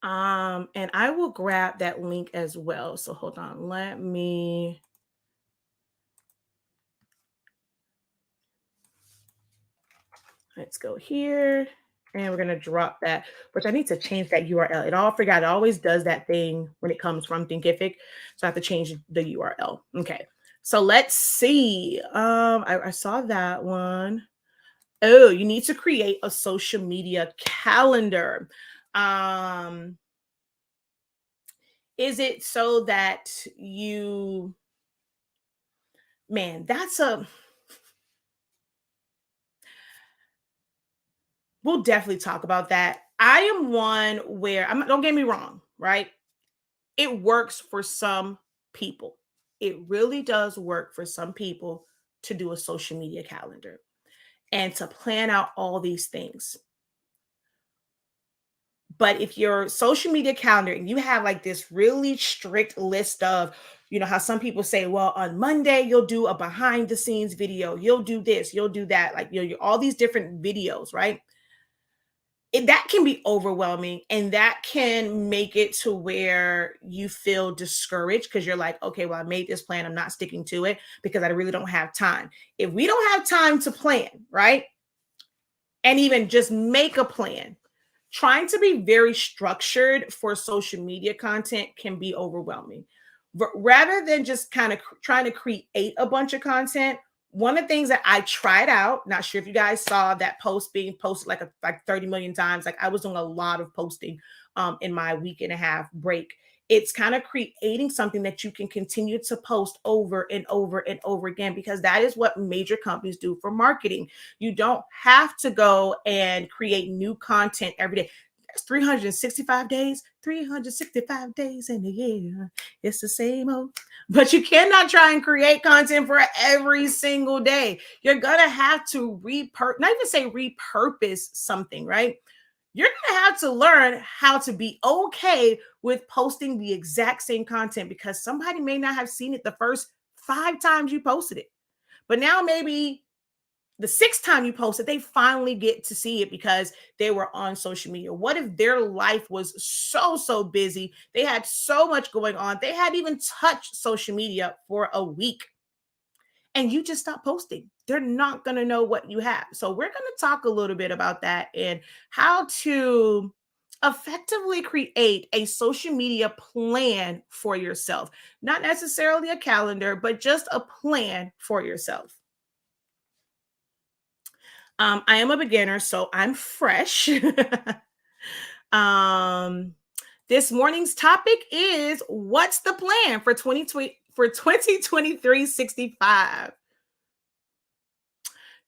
And I will grab that link as well. So hold on. Let's go here. And we're going to drop that, which I need to change that URL. It always does that thing when it comes from Thinkific. So I have to change the URL. Okay. So let's see. I saw that one. Oh, you need to create a social media calendar. Is it so that we'll definitely talk about that. I am one where don't get me wrong, right? It works for some people. It really does work for some people to do a social media calendar and to plan out all these things. But if your social media calendar and you have like this really strict list of, how some people say, well, on Monday, you'll do a behind the scenes video. You'll do this, you'll do that. Like, all these different videos, right? That can be overwhelming, and that can make it to where you feel discouraged because you're like, okay, well, I made this plan. I'm not sticking to it because I really don't have time. If we don't have time to plan, right? And even just make a plan, trying to be very structured for social media content can be overwhelming. Rather than just kind of trying to create a bunch of content, one of the things that I tried out, not sure if you guys saw that post being posted like 30 million times. Like I was doing a lot of posting in my week and a half break. It's kind of creating something that you can continue to post over and over and over again, because that is what major companies do for marketing. You don't have to go and create new content every day. 365 days in a year. It's the same old. But you cannot try and create content for every single day. You're going to have to repurpose something, right? You're going to have to learn how to be okay with posting the exact same content, because somebody may not have seen it the first 5 times you posted it. But now maybe the sixth time you post it, they finally get to see it because they were on social media. What if their life was so busy? They had so much going on. They hadn't even touched social media for a week. And you just stop posting. They're not going to know what you have. So we're going to talk a little bit about that and how to effectively create a social media plan for yourself. Not necessarily a calendar, but just a plan for yourself. I am a beginner, so I'm fresh. This morning's topic is what's the plan for 2023-65?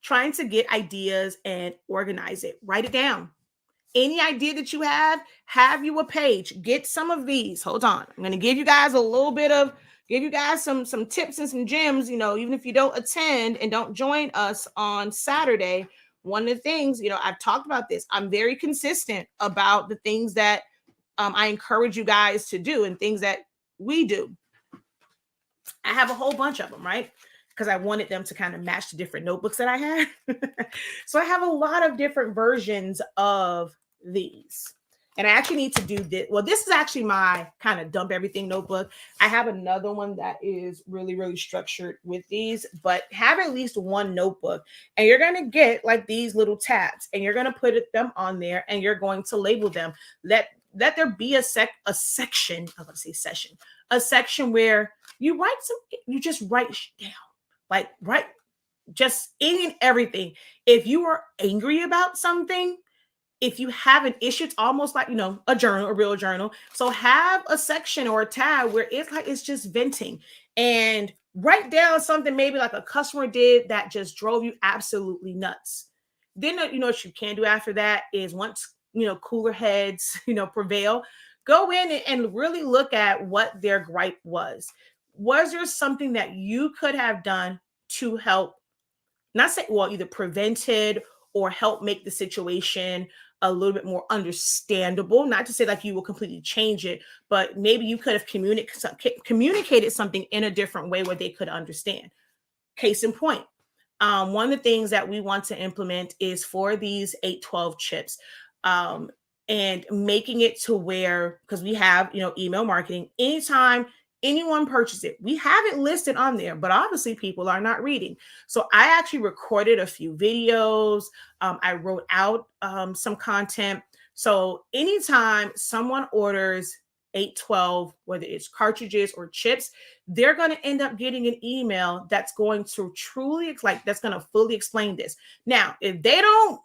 Trying to get ideas and organize it. Write it down. Any idea that you have you a page. Get some of these. Hold on. I'm going to give you guys some tips and some gems, even if you don't attend and don't join us on Saturday. One of the things, I've talked about this. I'm very consistent about the things that I encourage you guys to do and things that we do. I have a whole bunch of them, right? Because I wanted them to kind of match the different notebooks that I had. So I have a lot of different versions of these. And I actually need to do this. Well, this is actually my kind of dump everything notebook. I have another one that is really structured with these, but have at least one notebook. And you're going to get like these little tabs and you're going to put them on there and you're going to label them. Let there be a section, I was going to say session, a section where you just write down, like write just any and everything. If you are angry about something, if you have an issue, it's almost like, a journal, a real journal. So have a section or a tab where it's just venting and write down something maybe like a customer did that just drove you absolutely nuts. Then, what you can do after that is once, cooler heads, prevail, go in and really look at what their gripe was. Was there something that you could have done to help, not say, well, either prevented or help make the situation a little bit more understandable? Not to say like you will completely change it, but maybe you could have communicated something in a different way where they could understand. Case in point, one of the things that we want to implement is for these 812 chips, and making it to where, because we have, email marketing, anytime anyone purchases it, we have it listed on there, but obviously people are not reading. So I actually recorded a few videos. I wrote out some content. So anytime someone orders 812, whether it's cartridges or chips, they're going to end up getting an email that's going to that's going to fully explain this. Now, if they don't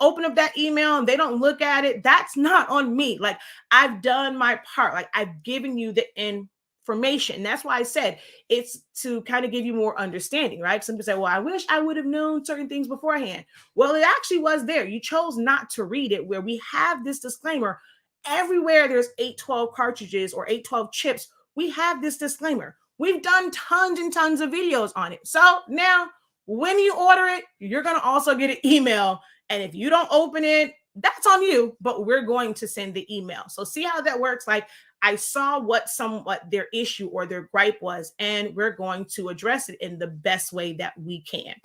open up that email and they don't look at it, that's not on me. Like, I've done my part. Like, I've given you the information. And that's why I said it's to kind of give you more understanding, right? Some people say, well, I wish I would have known certain things beforehand. Well, it actually was there. You chose not to read it, where we have this disclaimer. Everywhere there's 812 cartridges or 812 chips, we have this disclaimer. We've done tons and tons of videos on it. So now when you order it, you're going to also get an email. And if you don't open it, that's on you, but we're going to send the email. So see how that works. Like, I saw what their issue or their gripe was, and we're going to address it in the best way that we can.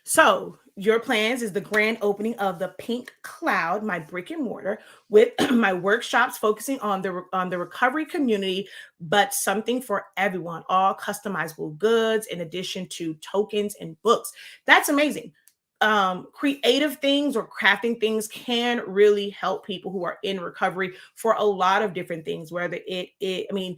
So your plans is the grand opening of the Pink Cloud, my brick and mortar, with my workshops focusing on the recovery community, but something for everyone, all customizable goods in addition to tokens and books. That's amazing. Creative things or crafting things can really help people who are in recovery for a lot of different things, whether again,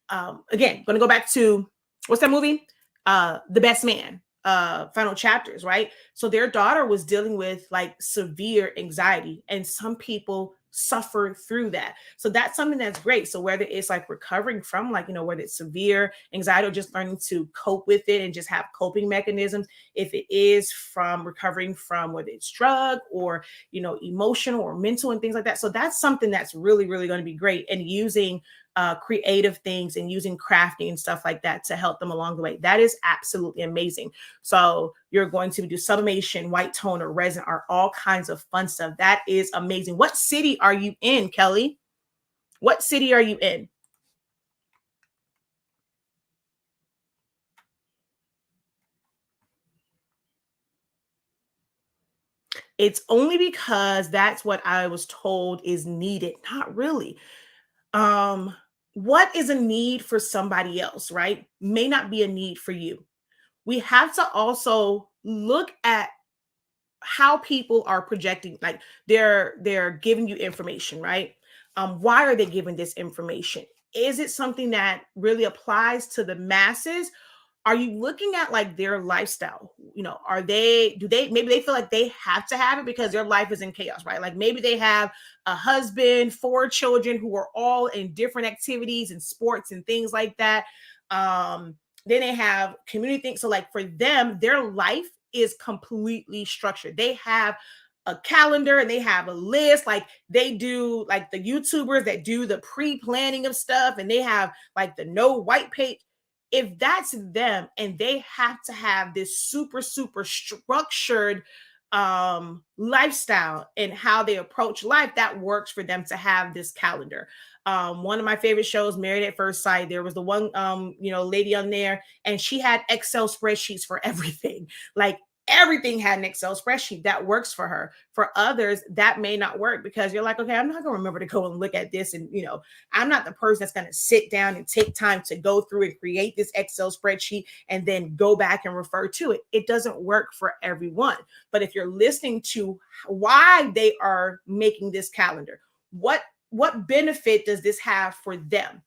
going to go back to, what's that movie? The Best Man. Final chapters, right? So their daughter was dealing with like severe anxiety, and some people suffer through that. So that's something that's great. So whether it's like recovering from whether it's severe anxiety or just learning to cope with it and just have coping mechanisms, if it is from recovering from whether it's drug or emotional or mental and things like that. So that's something that's really going to be great, and using creative things and using crafting and stuff like that to help them along the way. That is absolutely amazing. So you're going to do sublimation, white toner, resin, art, all kinds of fun stuff. That is amazing. What city are you in, Kelly? What city are you in? It's only because that's what I was told is needed. Not really. Um, what is a need for somebody else, right? May not be a need for you. We have to also look at how people are projecting, like they're giving you information, right? Why are they giving this information? Is it something that really applies to the masses? Are you looking at like their lifestyle? Are they, do they, maybe they feel like they have to have it because their life is in chaos, right? Like maybe they have a husband, 4 children who are all in different activities and sports and things like that. Then they have community things. So like for them, their life is completely structured. They have a calendar and they have a list. Like they do, like the YouTubers that do the pre-planning of stuff, and they have like the no white page. If that's them and they have to have this super super structured lifestyle and how they approach life, that works for them to have this calendar. One of my favorite shows, Married at First Sight, there was the one lady on there, and she had Excel spreadsheets for everything. Like everything had an Excel spreadsheet that works for her. For others, that may not work because you're like, okay, I'm not going to remember to go and look at this. And, I'm not the person that's going to sit down and take time to go through and create this Excel spreadsheet and then go back and refer to it. It doesn't work for everyone. But if you're listening to why they are making this calendar, what benefit does this have for them?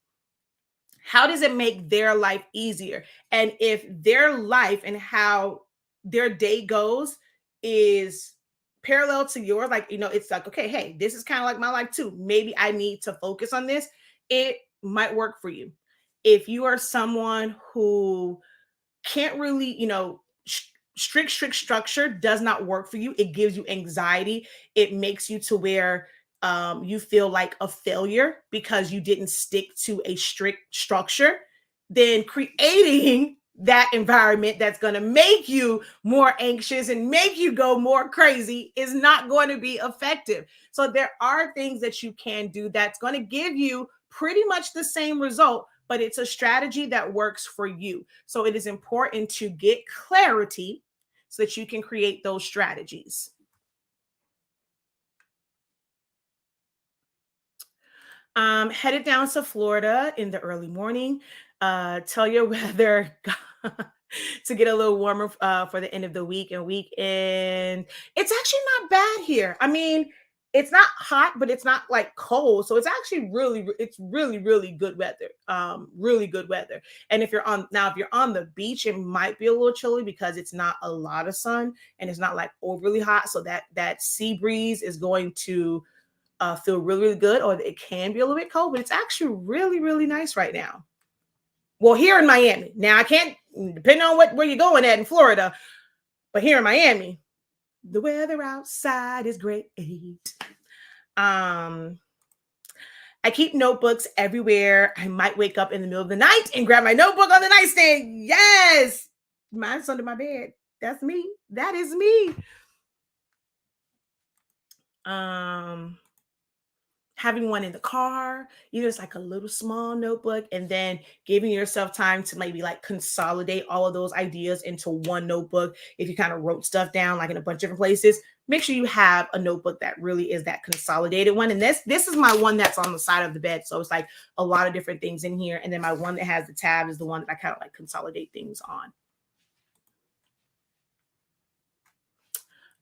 How does it make their life easier? And if their life and how their day goes is parallel to yours, like, it's like, okay, hey, this is kind of like my life too. Maybe I need to focus on this. It might work for you. If you are someone who can't really, strict structure does not work for you. It gives you anxiety. It makes you to where you feel like a failure because you didn't stick to a strict structure. Then creating that environment that's going to make you more anxious and make you go more crazy is not going to be effective. So there are things that you can do that's going to give you pretty much the same result, but it's a strategy that works for you. So it is important to get clarity so that you can create those strategies. Headed down to Florida in the early morning. Tell your weather to get a little warmer for the end of the week and weekend. It's actually not bad here. I mean, it's not hot, but it's not like cold. So it's actually it's really, really good weather. Really good weather. And if you're on the beach, it might be a little chilly because it's not a lot of sun and it's not like overly hot. So that sea breeze is going to feel really, really good, or it can be a little bit cold, but it's actually really, really nice right now. Well, here in Miami. Now, I can't, depending on where you're going at in Florida, but here in Miami, the weather outside is great. I keep notebooks everywhere. I might wake up in the middle of the night and grab my notebook on the nightstand. Yes, mine's under my bed. That's me. That is me. Having one in the car, it's like a little small notebook, and then giving yourself time to maybe like consolidate all of those ideas into one notebook. If you kind of wrote stuff down like in a bunch of different places, make sure you have a notebook that really is that consolidated one. And this is my one that's on the side of the bed. So it's like a lot of different things in here. And then my one that has the tab is the one that I kind of like consolidate things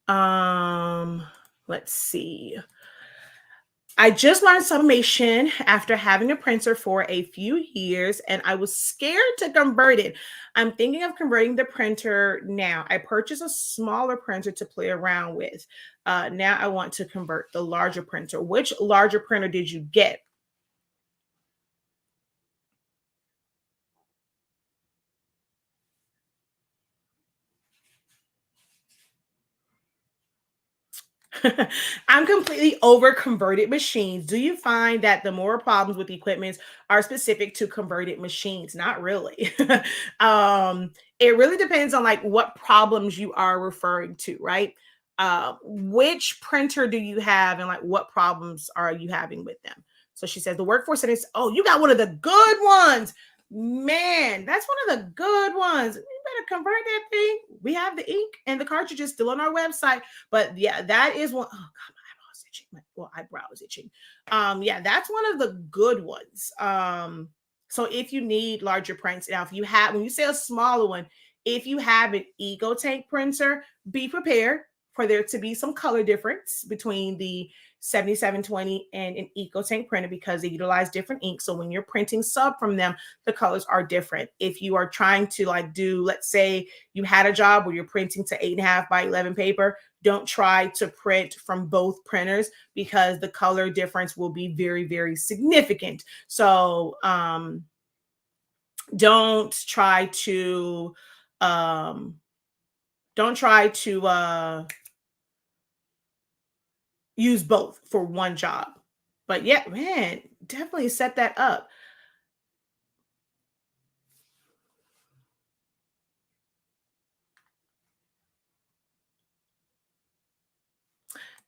on. Let's see. I just learned Sublimation after having a printer for a few years, and I was scared to convert it. I'm thinking of converting the printer now. I purchased a smaller printer to play around with. Now I want to convert the larger printer. Which larger printer did you get? I'm completely over converted machines. Do you find that the more problems with equipment are specific to converted machines? Not really. It really depends on like what problems you are referring to, right? Which printer do you have and like what problems are you having with them? So she says the workforce settings. Oh, you got one of the good ones. Man, that's one of the good ones. You better convert that thing. We have the ink and the cartridges still on our website. But yeah, that is one. Oh God, my eyebrow is itching. My eyebrow is itching. Yeah, that's one of the good ones. So if you need larger prints, now if you have, when you say a smaller one, if you have an EcoTank printer, be prepared for there to be some color difference between the 7720 and an EcoTank printer because they utilize different inks. So when you're printing sub from them, the colors are different. If you are trying to like do, let's say you had a job where you're printing to 8.5 by 11 paper, don't try to print from both printers because the color difference will be very, very significant. So don't try to use both for one job. But yeah, man, definitely set that up.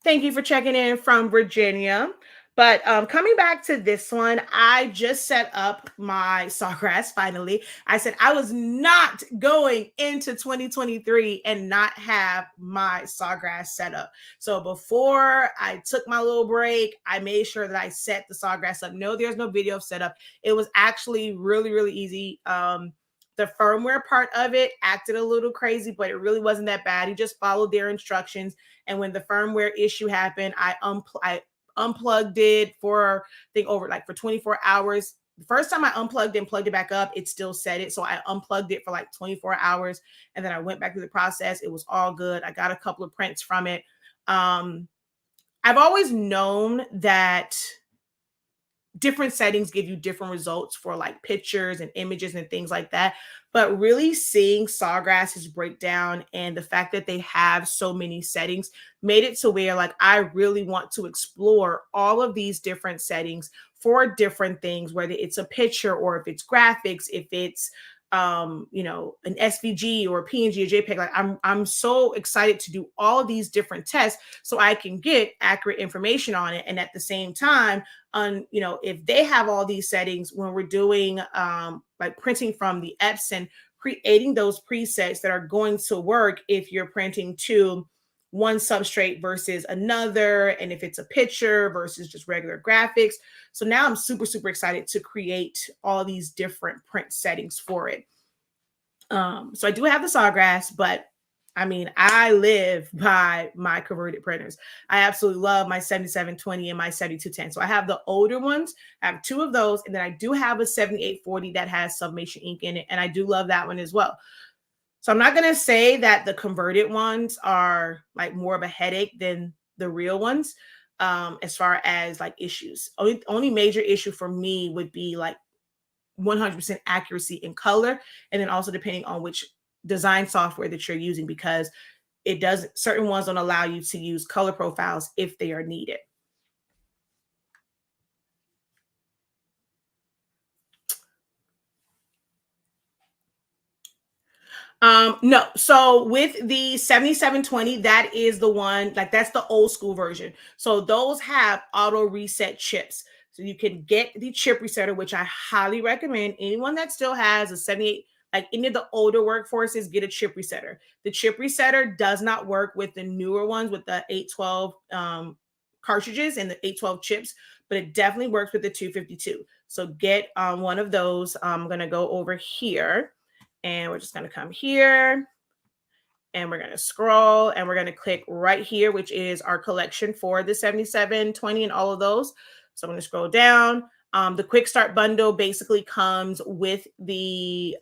Thank you for checking in from Virginia. But coming back to this one, I just set up my Sawgrass finally. I said I was not going into 2023 and not have my Sawgrass set up. So before I took my little break, I made sure that I set the Sawgrass up. No, there's no video of setup. It was actually really, really easy. The firmware part of it acted a little crazy, but it really wasn't that bad. You just followed their instructions. And when the firmware issue happened, I unplugged it for, I think, over like for 24 hours. The first time I unplugged and plugged it back up, it still said it. So I unplugged it for like 24 hours. And then I went back through the process. It was all good. I got a couple of prints from it. I've always known that different settings give you different results for like pictures and images and things like that. But really seeing Sawgrass's breakdown and the fact that they have so many settings made it to where like I really want to explore all of these different settings for different things, whether it's a picture or if it's graphics, if it's an SVG or a PNG or JPEG. Like I'm so excited to do all of these different tests so I can get accurate information on it. And at the same time, if they have all these settings when we're doing like printing from the Epson, creating those presets that are going to work if you're printing to one substrate versus another, and if it's a picture versus just regular graphics. So now I'm super, super excited to create all these different print settings for it. So I do have the Sawgrass, but I mean, I live by my converted printers. I absolutely love my 7720 and my 7210. So I have the older ones. I have two of those. And then I do have a 7840 that has Sublimation ink in it. And I do love that one as well. So I'm not going to say that the converted ones are like more of a headache than the real ones as far as like issues. Only major issue for me would be like 100% accuracy in color. And then also depending on which design software that you're using, because certain ones don't allow you to use color profiles if they are needed. No. So with the 7720, that is the one, like that's the old school version. So those have auto reset chips. So you can get the chip resetter, which I highly recommend. Anyone that still has a 78, like any of the older workforces, get a chip resetter. The chip resetter does not work with the newer ones with the 812 cartridges and the 812 chips, but it definitely works with the 252. So get one of those. I'm going to go over here. And we're just going to come here and we're going to scroll and we're going to click right here, which is our collection for the 7720 and all of those. So I'm going to scroll down. The quick start bundle basically comes with the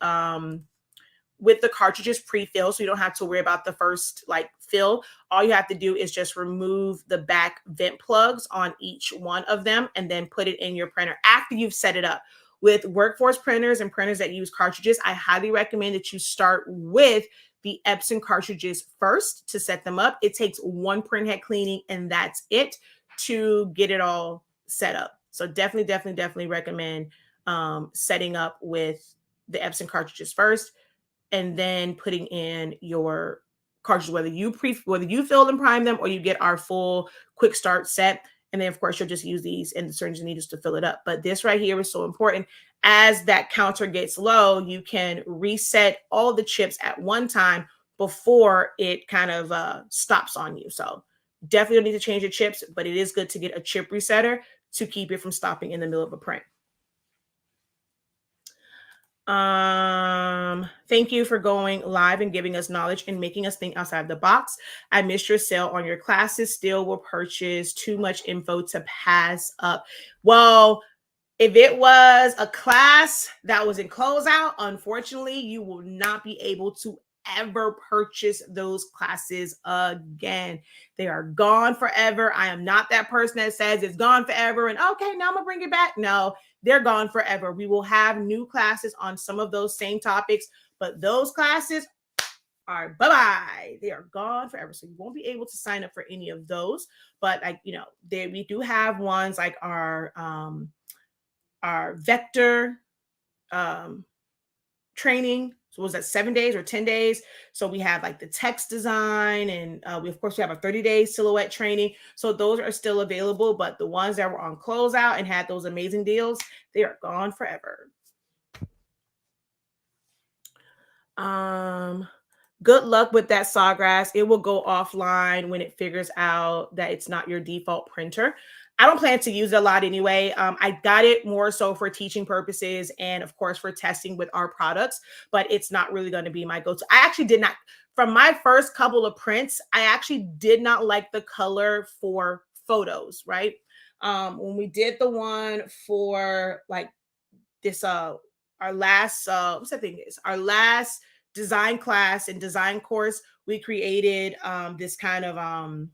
cartridges pre-filled, so you don't have to worry about the first like fill. All you have to do is just remove the back vent plugs on each one of them and then put it in your printer after you've set it up. With workforce printers and printers that use cartridges, I highly recommend that you start with the Epson cartridges first to set them up. It takes one print head cleaning and that's it to get it all set up. So definitely recommend setting up with the Epson cartridges first and then putting in your cartridges, whether you fill and prime them or you get our full quick start set. And then, of course, you'll just use these and the syringes and needles to fill it up. But this right here is so important. As that counter gets low, you can reset all the chips at one time before it kind of stops on you. So definitely don't need to change your chips, but it is good to get a chip resetter to keep it from stopping in the middle of a print. Thank you for going live and giving us knowledge and making us think outside the box. I missed your sale on your classes. Still will purchase too much info to pass up. Well, if it was a class that was in closeout, unfortunately, you will not be able to ever purchase those classes again. They are gone forever. I am not that person that says it's gone forever and okay, now I'm gonna bring it back. No, they're gone forever. We will have new classes on some of those same topics, but those classes are bye-bye. They are gone forever. So you won't be able to sign up for any of those. But like, we do have ones like our vector training. So was that 7 days or 10 days? So we have like the text design and we have a 30-day silhouette training. So those are still available, but the ones that were on closeout and had those amazing deals, they are gone forever. Good luck with that Sawgrass. It will go offline when it figures out that it's not your default printer. I don't plan to use it a lot anyway. I got it more so for teaching purposes and, of course, for testing with our products, but it's not really going to be my go-to. I actually did not, from my first couple of prints, I actually did not like the color for photos, right? When we did the one for like this, our last, what's that thing is? Our last design class and design course, we created this kind of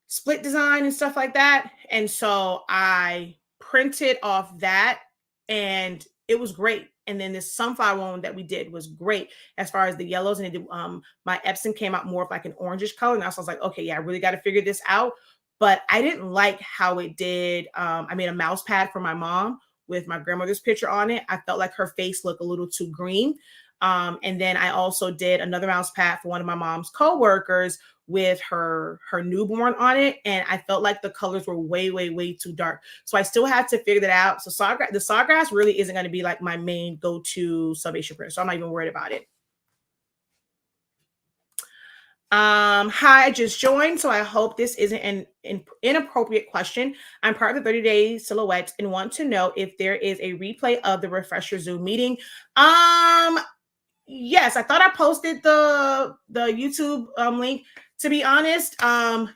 split design and stuff like that. And so I printed off that and it was great. And then this sunflower one that we did was great as far as the yellows. And it did, my Epson came out more of like an orangish color. And I was like, okay, yeah, I really got to figure this out. But I didn't like how it did. I made a mouse pad for my mom with my grandmother's picture on it. I felt like her face looked a little too green. And then I also did another mouse pad for one of my mom's coworkers with her newborn on it, and I felt like the colors were way too dark. So I still had to figure that out. So the Sawgrass really isn't going to be like my main go-to Sublimation printer, so I'm not even worried about it. Hi, I just joined, so I hope this isn't an inappropriate question. I'm part of the 30-day silhouette and want to know if there is a replay of the refresher Zoom meeting. Yes, I thought I posted the YouTube link. To be honest,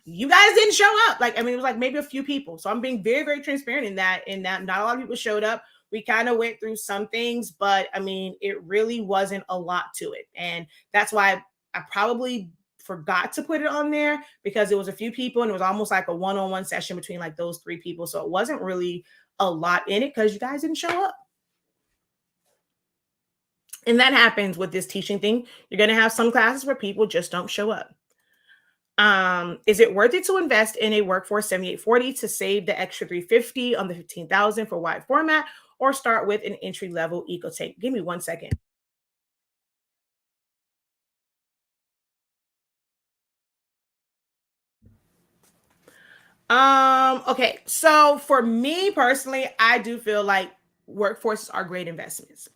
you guys didn't show up. Like, I mean, it was like maybe a few people. So I'm being very transparent in that not a lot of people showed up. We kind of went through some things, but I mean, it really wasn't a lot to it. And that's why I probably forgot to put it on there because it was a few people and it was almost like a one-on-one session between like those three people. So it wasn't really a lot in it because you guys didn't show up. And that happens with this teaching thing. You're going to have some classes where people just don't show up. Is it worth it to invest in a Workforce 7840 to save the extra $350 on the 15,000 for wide format, or start with an entry-level EcoTank? Give me 1 second. Okay. So for me personally, I do feel like workforces are great investments.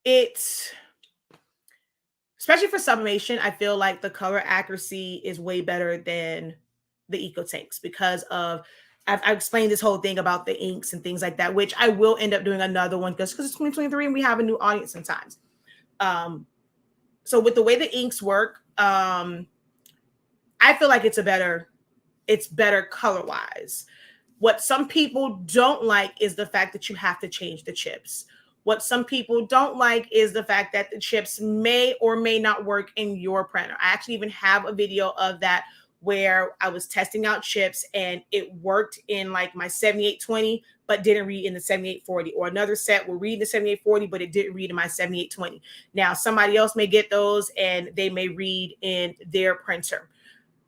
It's especially for sublimation, I feel like the color accuracy is way better than the EcoTanks because of I've explained this whole thing about the inks and things like that, which I will end up doing another one because it's 2023 and we have a new audience sometimes. So with the way the inks work, I feel like it's better color wise. What some people don't like is the fact that you have to change the chips. What some people don't like is the fact that the chips may or may not work in your printer. I actually even have a video of that where I was testing out chips and it worked in like my 7820, but didn't read in the 7840, or another set will read in the 7840, but it didn't read in my 7820. Now, somebody else may get those and they may read in their printer.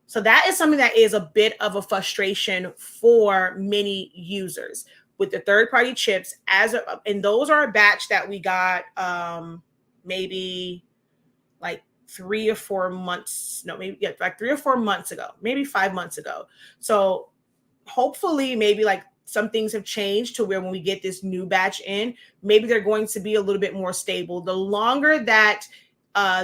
So that is something that is a bit of a frustration for many users with the third-party chips. And those are a batch that we got maybe like 3 or 4 months, no, maybe like 3 or 4 months ago, maybe 5 months ago. So hopefully maybe like some things have changed to where when we get this new batch in, maybe they're going to be a little bit more stable. The longer that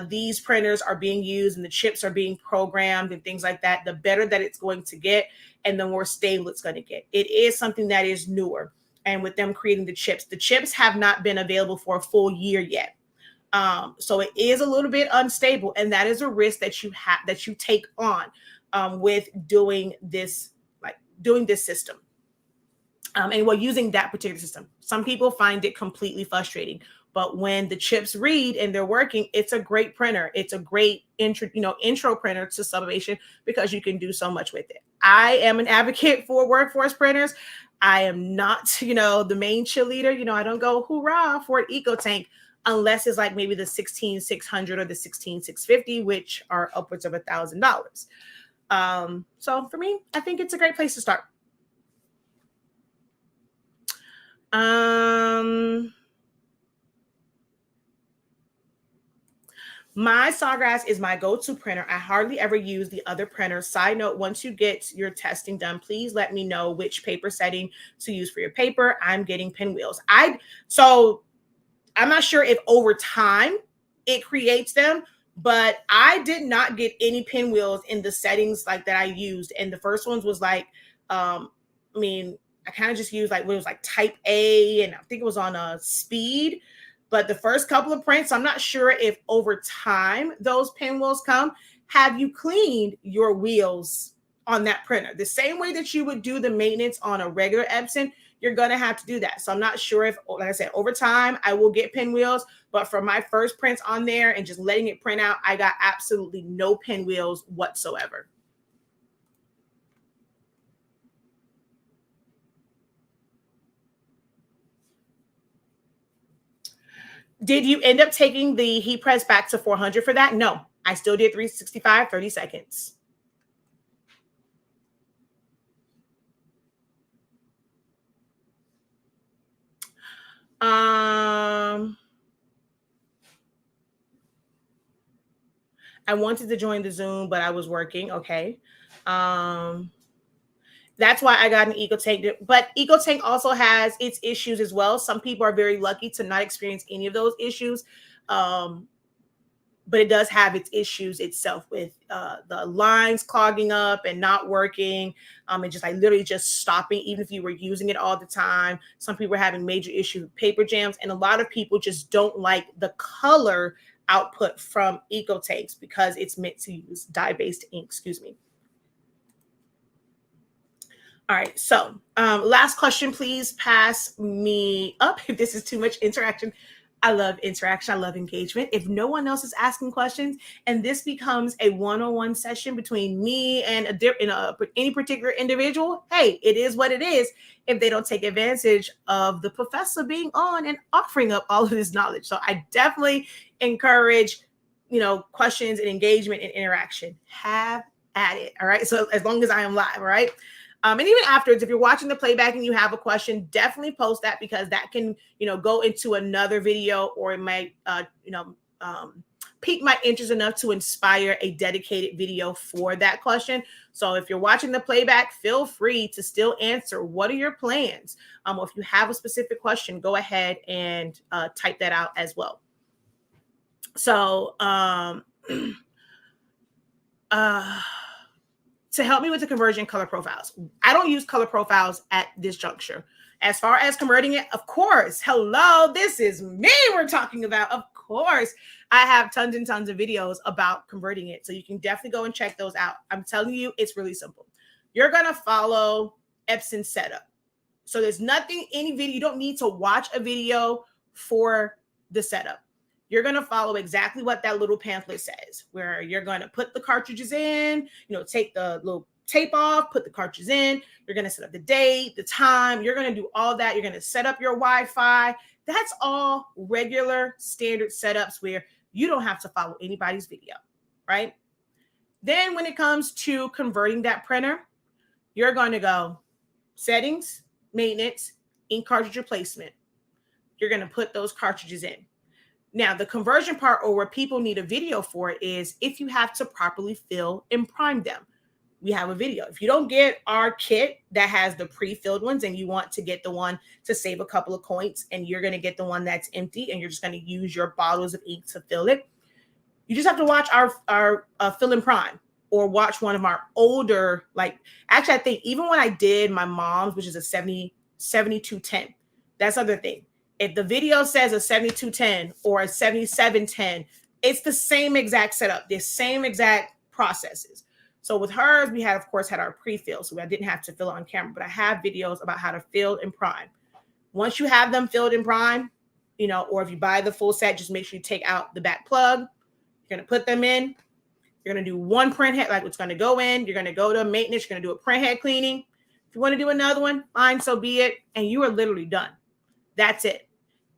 these printers are being used and the chips are being programmed and things like that, the better that it's going to get and the more stable it's going to get. It is something that is newer. And with them creating the chips have not been available for a full year yet. So it is a little bit unstable, and that is a risk that you take on with doing this system. And we're using that particular system. Some people find it completely frustrating, but when the chips read and they're working, it's a great printer. It's a great intro printer to Sublimation because you can do so much with it. I am an advocate for workforce printers. I am not, the main cheerleader. I don't go hoorah for an INKtank unless it's like maybe the 16600 or the 16650, which are upwards of $1,000. So for me, I think it's a great place to start. My Sawgrass is my go-to printer. I hardly ever use the other printers. Side note, once you get your testing done, please let me know which paper setting to use for your paper. I'm getting pinwheels. So I'm not sure if over time it creates them, but I did not get any pinwheels in the settings like that I used. And the first ones was like, I kind of just used like what was like type A, and I think it was on a speed. But the first couple of prints, I'm not sure if over time those pinwheels come. Have you cleaned your wheels on that printer? The same way that you would do the maintenance on a regular Epson, you're going to have to do that. So I'm not sure if, like I said, over time I will get pinwheels, but for my first prints on there and just letting it print out, I got absolutely no pinwheels whatsoever. Did you end up taking the heat press back to 400 for that? No, I still did 365, 30 seconds. I wanted to join the Zoom, but I was working. Okay. That's why I got an INKtank. But INKtank also has its issues as well. Some people are very lucky to not experience any of those issues. But it does have its issues itself with the lines clogging up and not working, and just like literally just stopping, even if you were using it all the time. Some people are having major issues with paper jams, and a lot of people just don't like the color output from INKtanks because it's meant to use dye-based ink. Excuse me. All right, so last question, please pass me up if this is too much interaction. I love interaction. I love engagement. If no one else is asking questions and this becomes a one-on-one session between me and any particular individual, hey, it is what it is if they don't take advantage of the professor being on and offering up all of his knowledge. So I definitely encourage, questions and engagement and interaction. Have at it. All right. So as long as I am live, all right. And even afterwards, if you're watching the playback and you have a question, definitely post that because that can, go into another video, or it might, pique my interest enough to inspire a dedicated video for that question. So if you're watching the playback, feel free to still answer. What are your plans? Or if you have a specific question, go ahead and type that out as well. So, to help me with the conversion color profiles. I don't use color profiles at this juncture. As far as converting it, of course, hello, this is me we're talking about. Of course, I have tons and tons of videos about converting it. So you can definitely go and check those out. I'm telling you, it's really simple. You're going to follow Epson setup. So there's nothing, any video, you don't need to watch a video for the setup. You're going to follow exactly what that little pamphlet says, where you're going to put the cartridges in, take the little tape off, put the cartridges in. You're going to set up the date, the time. You're going to do all that. You're going to set up your Wi-Fi. That's all regular standard setups where you don't have to follow anybody's video, right? Then when it comes to converting that printer, you're going to go settings, maintenance, ink cartridge replacement. You're going to put those cartridges in. Now, the conversion part, or where people need a video for, is if you have to properly fill and prime them. We have a video. If you don't get our kit that has the pre-filled ones and you want to get the one to save a couple of coins, and you're going to get the one that's empty and you're just going to use your bottles of ink to fill it, you just have to watch our fill and prime, or watch one of our older, like, actually, I think even when I did my mom's, which is a 7210, that's the other thing. If the video says a 7210 or a 7710, it's the same exact setup, the same exact processes. So with hers, we had, of course, had our pre-fill, so I didn't have to fill it on camera, but I have videos about how to fill and prime. Once you have them filled and prime, you know, or if you buy the full set, just make sure you take out the back plug. You're going to put them in. You're going to do one print head, like it's going to go in. You're going to go to maintenance. You're going to do a print head cleaning. If you want to do another one, fine, so be it. And you are literally done. That's it.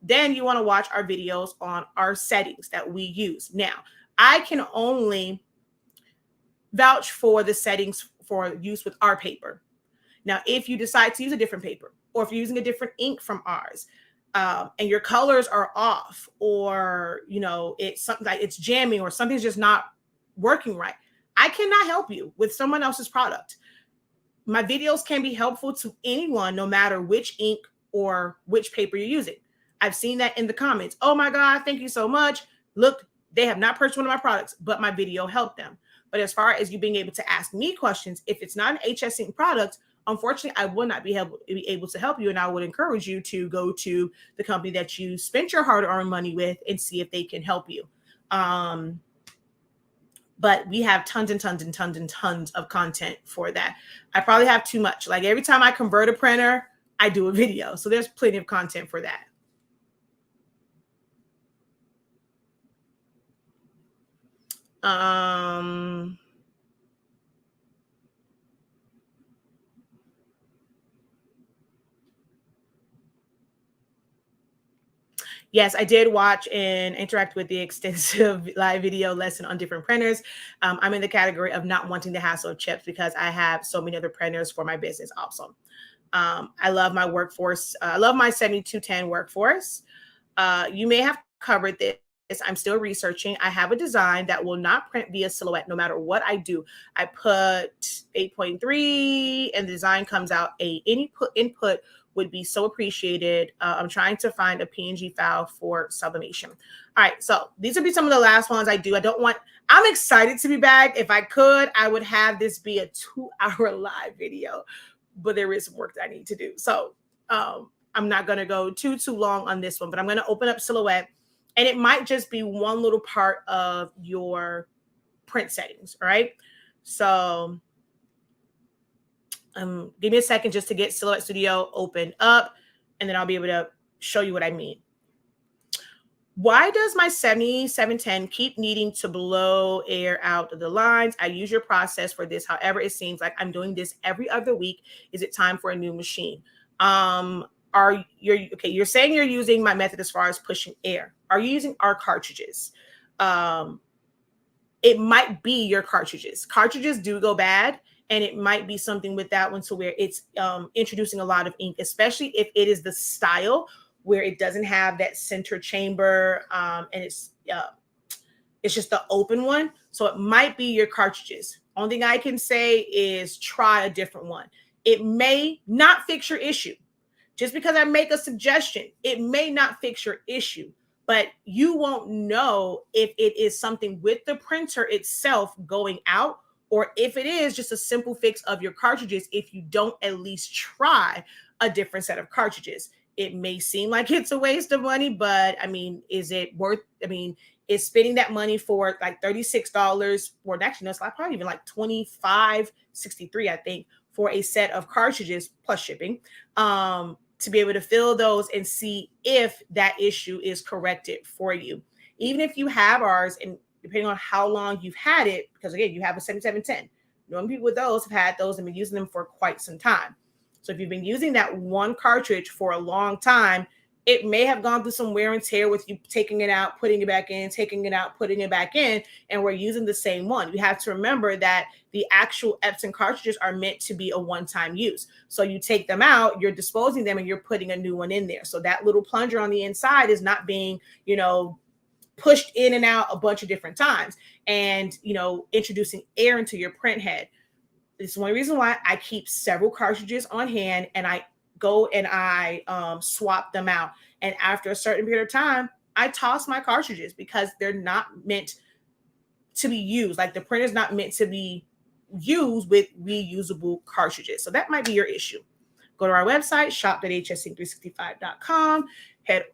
Then you want to watch our videos on our settings that we use. Now, I can only vouch for the settings for use with our paper. Now, if you decide to use a different paper, or if you're using a different ink from ours, and your colors are off, or, you know, it's something like it's jamming, or something's just not working right, I cannot help you with someone else's product. My videos can be helpful to anyone, no matter which ink or which paper you're using. I've seen that in the comments. Oh my God, thank you so much. Look, they have not purchased one of my products, but my video helped them. But as far as you being able to ask me questions, if it's not an HSINK product, unfortunately, I would not be able to help you. And I would encourage you to go to the company that you spent your hard-earned money with and see if they can help you. But we have tons and tons and tons and tons of content for that. I probably have too much. Like every time I convert a printer, I do a video. So there's plenty of content for that. Yes, I did watch and interact with the extensive live video lesson on different printers. I'm in the category of not wanting the hassle of chips because I have so many other printers for my business also. I love my workforce. I love my 7210 workforce. You may have covered this. I'm still researching. I have a design that will not print via silhouette no matter what I do. I put 8.3 and the design comes out 8. Any input would be so appreciated. I'm trying to find a PNG file for Sublimation. All right, so these would be some of the last ones I do. I'm excited to be back. If I could, I would have this be a 2-hour live video, but there is some work that I need to do. So I'm not gonna go too long on this one, but I'm gonna open up Silhouette, and it might just be one little part of your print settings, all right? So give me a second just to get Silhouette Studio open up, and then I'll be able to show you what I mean. Why does my 7710 keep needing to blow air out of the lines? I use your process for this. However, it seems like I'm doing this every other week. Is it time for a new machine? You're saying you're using my method as far as pushing air. Are you using our cartridges? It might be your cartridges. Cartridges do go bad. And it might be something with that one to where it's introducing a lot of ink, especially if it is the style where it doesn't have that center chamber and it's just the open one. So it might be your cartridges. Only thing I can say is try a different one. It may not fix your issue. Just because I make a suggestion, it may not fix your issue, but you won't know if it is something with the printer itself going out, or if it is just a simple fix of your cartridges, if you don't at least try a different set of cartridges. It may seem like it's a waste of money, but I mean, is it worth, is spending that money for like $36, or actually, no, it's like probably even like $25.63, I think, for a set of cartridges plus shipping, to be able to fill those and see if that issue is corrected for you. Even if you have ours, and depending on how long you've had it, because again, you have a 7710. Normal people with those have had those and been using them for quite some time. So if you've been using that one cartridge for a long time, it may have gone through some wear and tear with you taking it out, putting it back in, taking it out, putting it back in, and we're using the same one. You have to remember that the actual Epson cartridges are meant to be a one-time use. So you take them out, you're disposing them, and you're putting a new one in there. So that little plunger on the inside is not being, pushed in and out a bunch of different times, and introducing air into your print head. This is one reason why I keep several cartridges on hand, and I go and I swap them out. And after a certain period of time, I toss my cartridges because they're not meant to be used. Like, the printer's not meant to be used with reusable cartridges. So that might be your issue. Go to our website, shop.hsink365.com.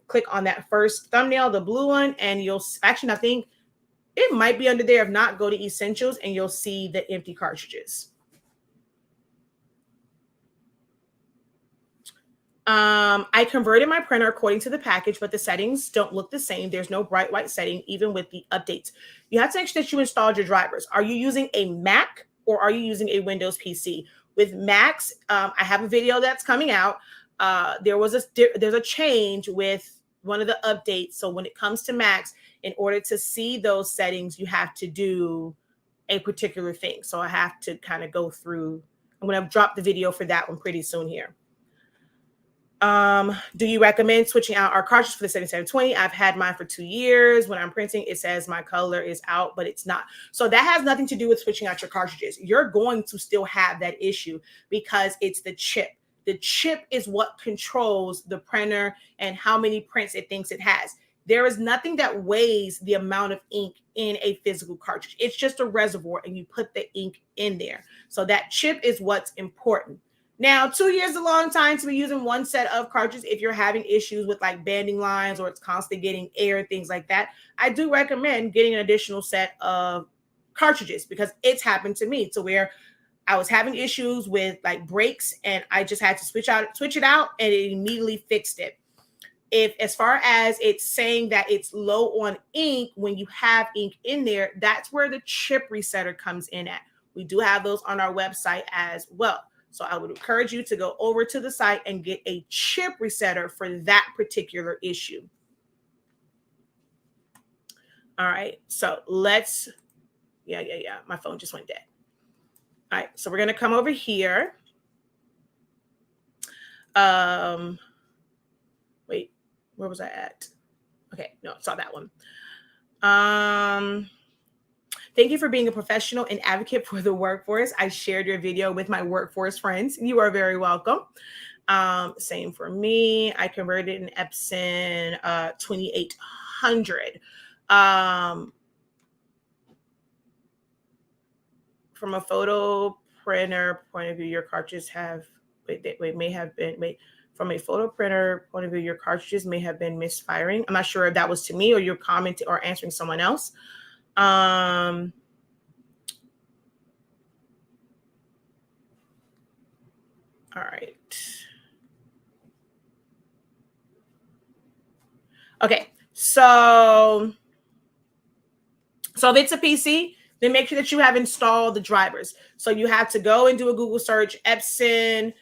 Click on that first thumbnail, the blue one, and you'll actually, I think it might be under there. If not, go to Essentials and you'll see the empty cartridges. I converted my printer according to the package, but the settings don't look the same. There's no bright white setting, even with the updates. You have to make sure that you installed your drivers. Are you using a Mac or are you using a Windows PC? With Macs, I have a video that's coming out. There's a change with one of the updates. So when it comes to Macs, in order to see those settings, you have to do a particular thing. So I have to kind of go through. I'm going to drop the video for that one pretty soon here. Do you recommend switching out our cartridge for the 7720? I've had mine for 2 years. When I'm printing, it says my color is out, but it's not. So that has nothing to do with switching out your cartridges. You're going to still have that issue because it's the chip. The chip is what controls the printer and how many prints it thinks it has. There is nothing that weighs the amount of ink in a physical cartridge. It's just a reservoir, and you put the ink in there. So that chip is what's important. Now, 2 years is a long time to be using one set of cartridges if you're having issues with like banding lines or it's constantly getting air, things like that. I do recommend getting an additional set of cartridges because it's happened to me to where I was having issues with like breaks and I just had to switch it out, and it immediately fixed it. If, as far as it's saying that it's low on ink when you have ink in there, that's where the chip resetter comes in at. We do have those on our website as well. So I would encourage you to go over to the site and get a chip resetter for that particular issue. All right, so let's, yeah. My phone just went dead. All right, so we're going to come over here. Wait, where was I at? Okay, no, I saw that one. Thank you for being a professional and advocate for the workforce. I shared your video with my workforce friends. You are very welcome. Same for me. I converted an Epson 2800. From a photo printer point of view, your cartridges from a photo printer point of view, your cartridges may have been misfiring. I'm not sure if that was to me or you're commenting or answering someone else. All right. Okay. So if it's a PC, then make sure that you have installed the drivers. So you have to go and do a Google search, Epson,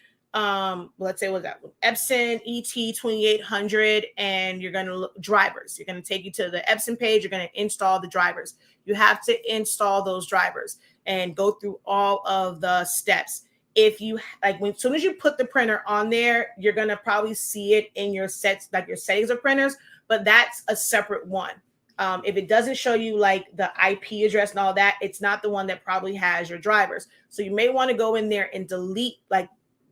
let's say, what's that? Epson ET2800, and you're going to look drivers. You're going to take you to the Epson page. You're going to install the drivers. You have to install those drivers and go through all of the steps. If you like, as soon as you put the printer on there, you're going to probably see it in your sets, like your settings of printers, but that's a separate one. If it doesn't show you like the IP address and all that, it's not the one that probably has your drivers. So you may want to go in there and delete, like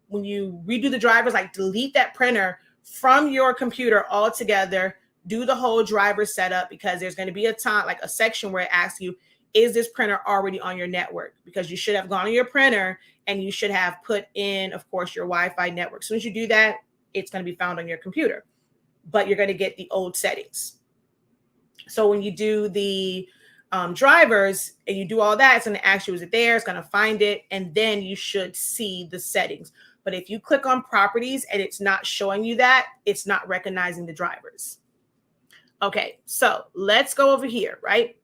when you redo the drivers, like delete that printer from your computer altogether, do the whole driver setup, because there's going to be a time, like a section where it asks you, is this printer already on your network? Because you should have gone to your printer and you should have put in, of course, your Wi-Fi network. As soon as you do that, it's going to be found on your computer, but you're going to get the old settings. So when you do the drivers and you do all that, it's going to ask you, is it there? It's going to find it, and then you should see the settings. But if you click on properties and it's not showing you that, it's not recognizing the drivers. Okay, so let's go over here, right?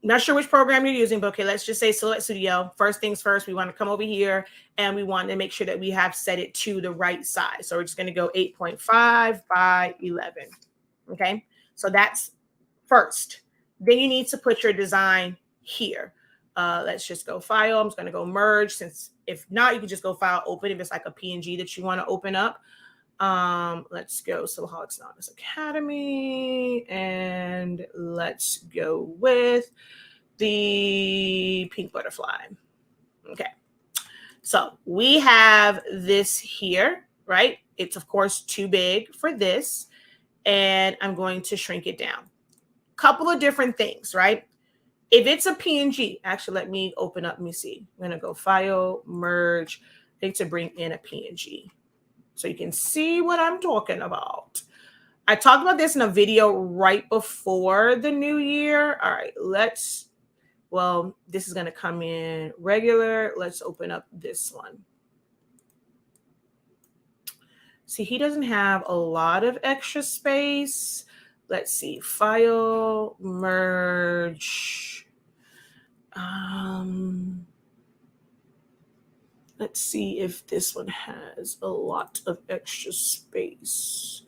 Not sure which program you're using, but okay, let's just say Select Studio. First things first, we want to come over here and we want to make sure that we have set it to the right size. So we're just going to go 8.5 by 11. Okay, so that's first. Then you need to put your design here. Let's just go File. I'm just going to go Merge, since if not, you can just go File, Open if it's like a PNG that you want to open up. Let's go Silverholics Anonymous Academy, and let's go with the pink butterfly. Okay. So we have this here, right? It's of course too big for this, and I'm going to shrink it down. Couple of different things, right? If it's a PNG, actually, let me open up, let me see. I'm gonna go File, Merge, I think to bring in a PNG. So you can see what I'm talking about. I talked about this in a video right before the new year. All right, well, this is gonna come in regular. Let's open up this one. See, he doesn't have a lot of extra space. Let's see, File, Merge. Let's see if this one has a lot of extra space.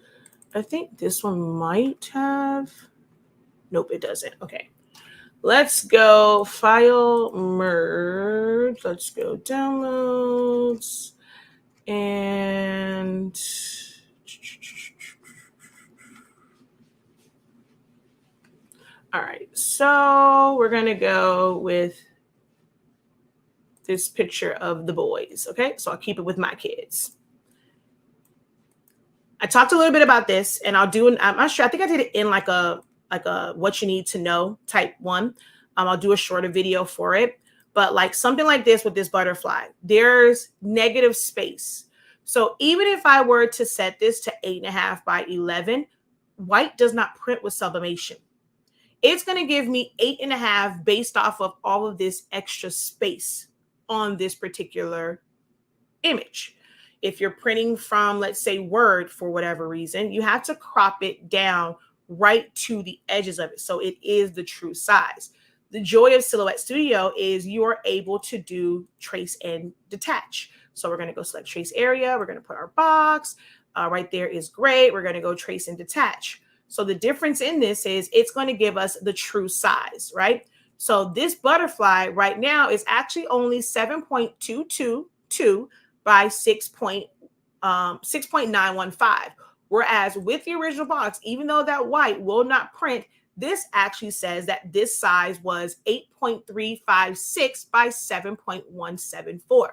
I think this one might have. Nope, it doesn't. Okay. Let's go File, Merge. Let's go Downloads. And all right, so we're going to go with this picture of the boys. Okay, so I'll keep it with my kids. I talked a little bit about this, and I'm not sure. I think I did it in like a what you need to know type one. I'll do a shorter video for it, but like something like this with this butterfly, there's negative space. So even if I were to set this to 8.5 by 11, white does not print with sublimation. It's going to give me 8.5 based off of all of this extra space on this particular image. If you're printing from, let's say, Word for whatever reason, you have to crop it down right to the edges of it, so it is the true size. The joy of Silhouette Studio is you're able to do trace and detach. So we're going to go select trace area. We're going to put our box. Right there is great. We're going to go trace and detach. So the difference in this is it's going to give us the true size, right? So this butterfly right now is actually only 7.222 by 6.915. Whereas with the original box, even though that white will not print, this actually says that this size was 8.356 by 7.174.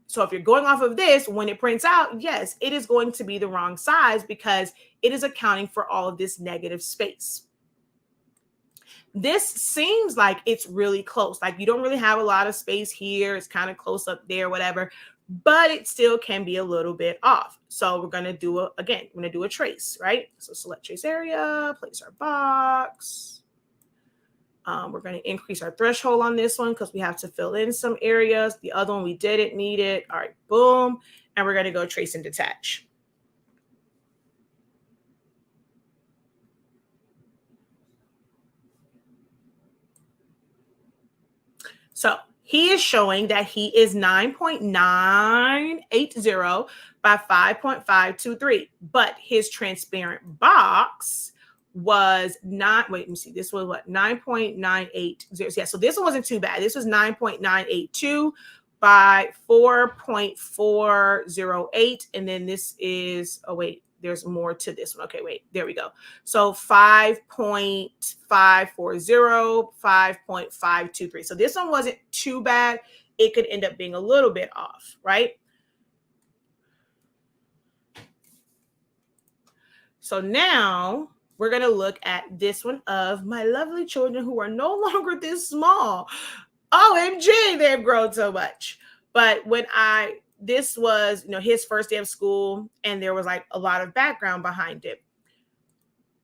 So if you're going off of this, when it prints out, yes, it is going to be the wrong size because it is accounting for all of this negative space. This seems like it's really close. Like you don't really have a lot of space here. It's kind of close up there, whatever, but it still can be a little bit off. So we're going to do we're going to do a trace, right? So select trace area, place our box. We're going to increase our threshold on this one because we have to fill in some areas. The other one, we didn't need it. All right, boom. And we're going to go trace and detach. So he is showing that he is 9.980 by 5.523, but his transparent box was not, wait, let me see, this was what, 9.980. Yeah, so this one wasn't too bad. This was 9.982 by 4.408. And then this is, oh, wait, there's more to this one. Okay, wait, there we go. So 5.540, 5.523. So this one wasn't too bad. It could end up being a little bit off, right? So now we're going to look at this one of my lovely children who are no longer this small. OMG, they've grown so much. But when this was, his first day of school, and there was like a lot of background behind it.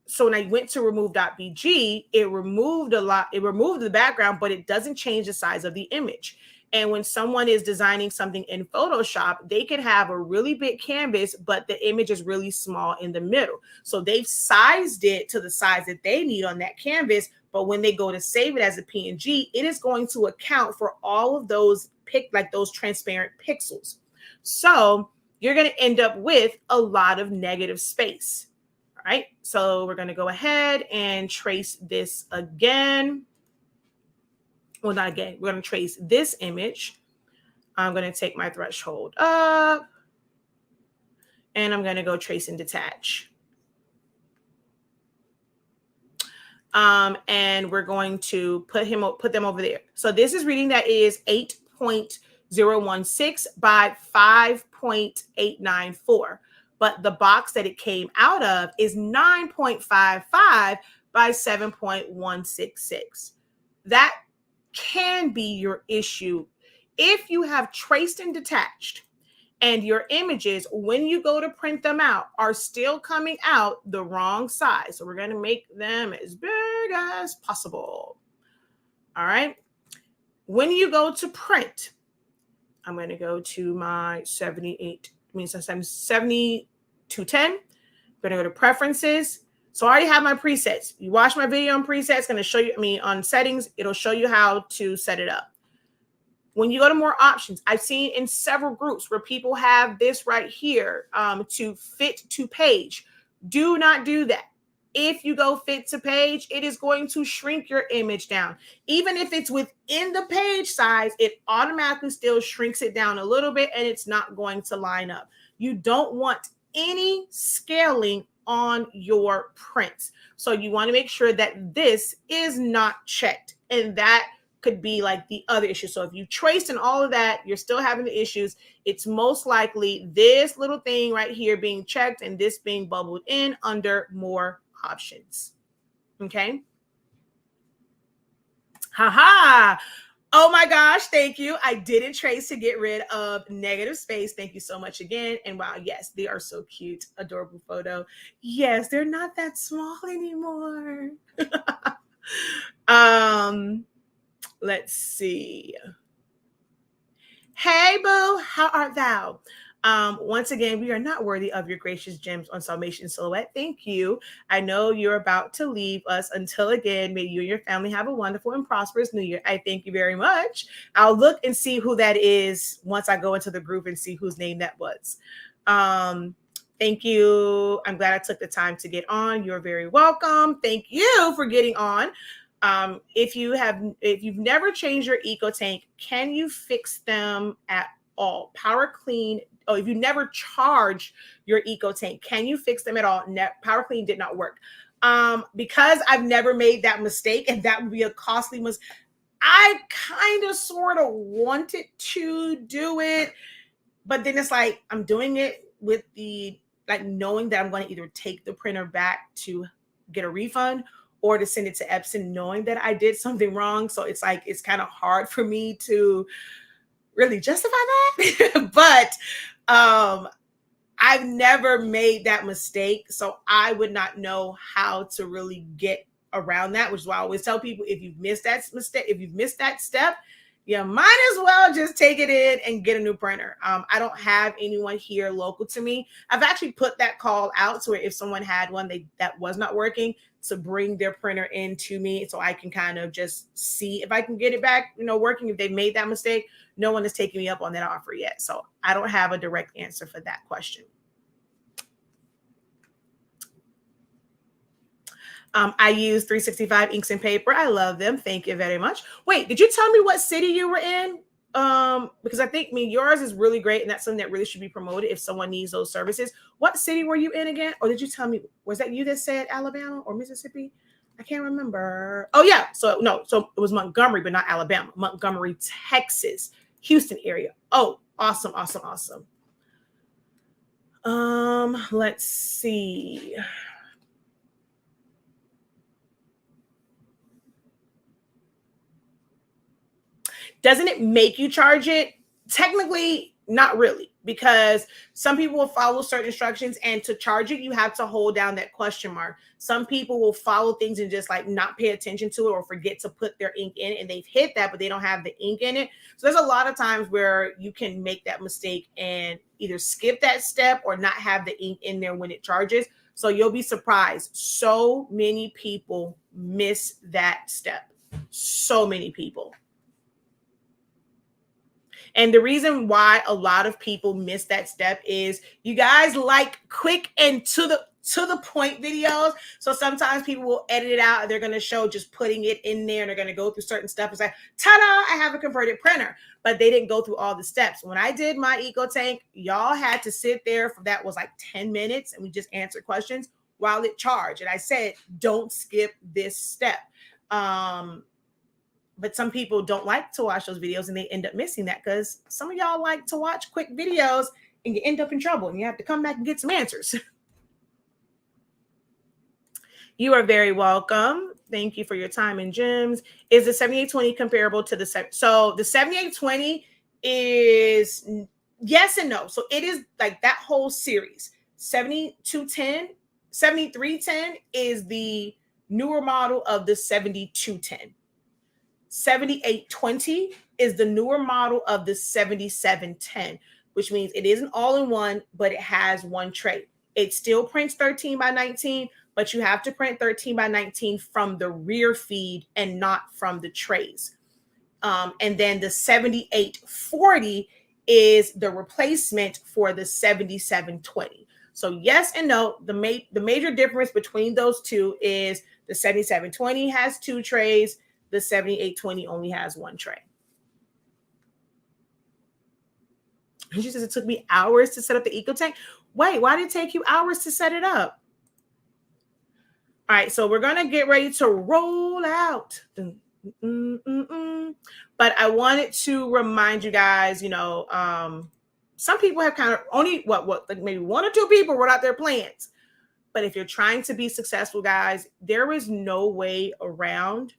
So when I went to remove.bg, it removed the background, but it doesn't change the size of the image. And when someone is designing something in Photoshop, they could have a really big canvas, but the image is really small in the middle. So they've sized it to the size that they need on that canvas. But when they go to save it as a PNG, it is going to account for all of those those transparent pixels. So you're going to end up with a lot of negative space. All right. So we're going to go ahead and trace this again. Well, not again. We're going to trace this image. I'm going to take my threshold up. And I'm going to go trace and detach. And we're going to put them over there. So this is reading that is 8.016 by 5.894. But the box that it came out of is 9.55 by 7.166. That can be your issue if you have traced and detached and your images, when you go to print them out, are still coming out the wrong size. So we're going to make them as big as possible. All right. When you go to print, I'm going to go to my 7210. I'm going to go to preferences. So I already have my presets. You watch my video on presets, it's going to show you, on settings, it'll show you how to set it up. When you go to more options, I've seen in several groups where people have this right here to fit to page. Do not do that. If you go fit to page, it is going to shrink your image down. Even if it's within the page size, it automatically still shrinks it down a little bit and it's not going to line up. You don't want any scaling on your prints. So you want to make sure that this is not checked, and that could be like the other issue. So if you traced and all of that, you're still having the issues, it's most likely this little thing right here being checked and this being bubbled in under more options. Okay. Haha. Oh my gosh, thank you. I didn't trace to get rid of negative space. Thank you so much again. And wow, yes, they are so cute. Adorable photo. Yes, they're not that small anymore. Let's see. Hey, boo, how art thou? Once again, we are not worthy of your gracious gems on Sublimation Silhouette. Thank you. I know you're about to leave us. Until again, may you and your family have a wonderful and prosperous new year. I thank you very much. I'll look and see who that is once I go into the group and see whose name that was. Thank you. I'm glad I took the time to get on. You're very welcome. Thank you for getting on. If you've never changed your eco tank, can you fix them at all? Power Clean. Oh, if you never charge your eco tank, can you fix them at all? Power Clean did not work. Because I've never made that mistake, and that would be a costly mistake. I kind of sort of wanted to do it, but then it's like I'm doing it with the knowing that I'm going to either take the printer back to get a refund or to send it to Epson, knowing that I did something wrong. So it's like, it's kind of hard for me to really justify that. But I've never made that mistake. So I would not know how to really get around that, which is why I always tell people, if you've missed that mistake, if you've missed that step, you might as well just take it in and get a new printer. I don't have anyone here local to me. I've actually put that call out so if someone had one that was not working, to bring their printer in to me so I can kind of just see if I can get it back, working. If they made that mistake, no one has taken me up on that offer yet. So I don't have a direct answer for that question. I use 365 inks and paper. I love them. Thank you very much. Wait, did you tell me what city you were in? Because I think yours is really great, and that's something that really should be promoted if someone needs those services. What city were you in again? Or did you tell me, was that you that said Alabama or Mississippi? I can't remember. Oh yeah. So it was Montgomery, but not Alabama. Montgomery, Texas, Houston area. Oh, awesome. Let's see. Doesn't it make you charge it? Technically, not really, because some people will follow certain instructions, and to charge it, you have to hold down that question mark. Some people will follow things and just not pay attention to it or forget to put their ink in it, and they've hit that, but they don't have the ink in it. So there's a lot of times where you can make that mistake and either skip that step or not have the ink in there when it charges. So you'll be surprised. So many people miss that step. So many people. And the reason why a lot of people miss that step is you guys like quick and to to the point videos. So sometimes people will edit it out and they're going to show just putting it in there and they're going to go through certain stuff and say, ta-da, I have a converted printer. But they didn't go through all the steps. When I did my EcoTank, y'all had to sit there for that was like 10 minutes and we just answered questions while it charged. And I said, don't skip this step. But some people don't like to watch those videos and they end up missing that because some of y'all like to watch quick videos and you end up in trouble and you have to come back and get some answers. You are very welcome. Thank you for your time and gems. Is the 7820 comparable to the so the 7820 is yes and no. So it is like that whole series. 7210, 7310 is the newer model of the 7210. 7820 is the newer model of the 7710, which means it isn't all in one, but it has one tray. It still prints 13 by 19, but you have to print 13 by 19 from the rear feed and not from the trays. And then the 7840 is the replacement for the 7720. So yes and no, the major difference between those two is the 7720 has 2 trays. The 7820 only has 1 tray. She says it took me hours to set up the EcoTank. Wait, why did it take you hours to set it up? All right, so we're going to get ready to roll out. But I wanted to remind you guys, you know, some people have kind of only, like maybe 1 or 2 people wrote out their plans. But if you're trying to be successful, guys, there is no way around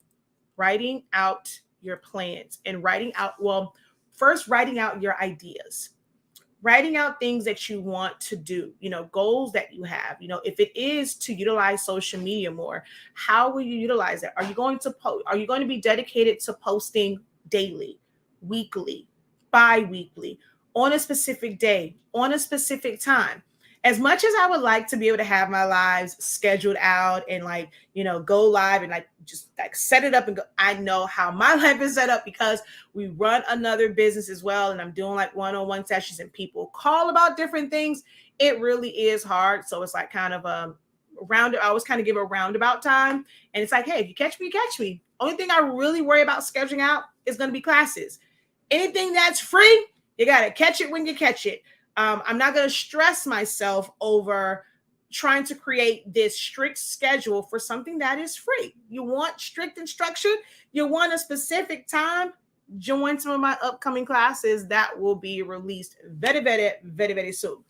writing out your plans and first writing out your ideas, writing out things that you want to do, you know, goals that you have, you know, if it is to utilize social media more, how will you utilize it? Are you going to post? Are you going to be dedicated to posting daily, weekly, bi-weekly, on a specific day, on a specific time? As much as I would like to be able to have my lives scheduled out and like, you know, go live and like just like set it up and go, I know how my life is set up because we run another business as well. And I'm doing like one-on-one sessions and people call about different things. It really is hard. So it's like kind of a I always kind of give a roundabout time. And it's like, hey, if you catch me, you catch me. Only thing I really worry about scheduling out is going to be classes. Anything that's free, you got to catch it when you catch it. I'm not going to stress myself over trying to create this strict schedule for something that is free. You want strict instruction? You want a specific time? Join some of my upcoming classes that will be released very, very, very, very soon.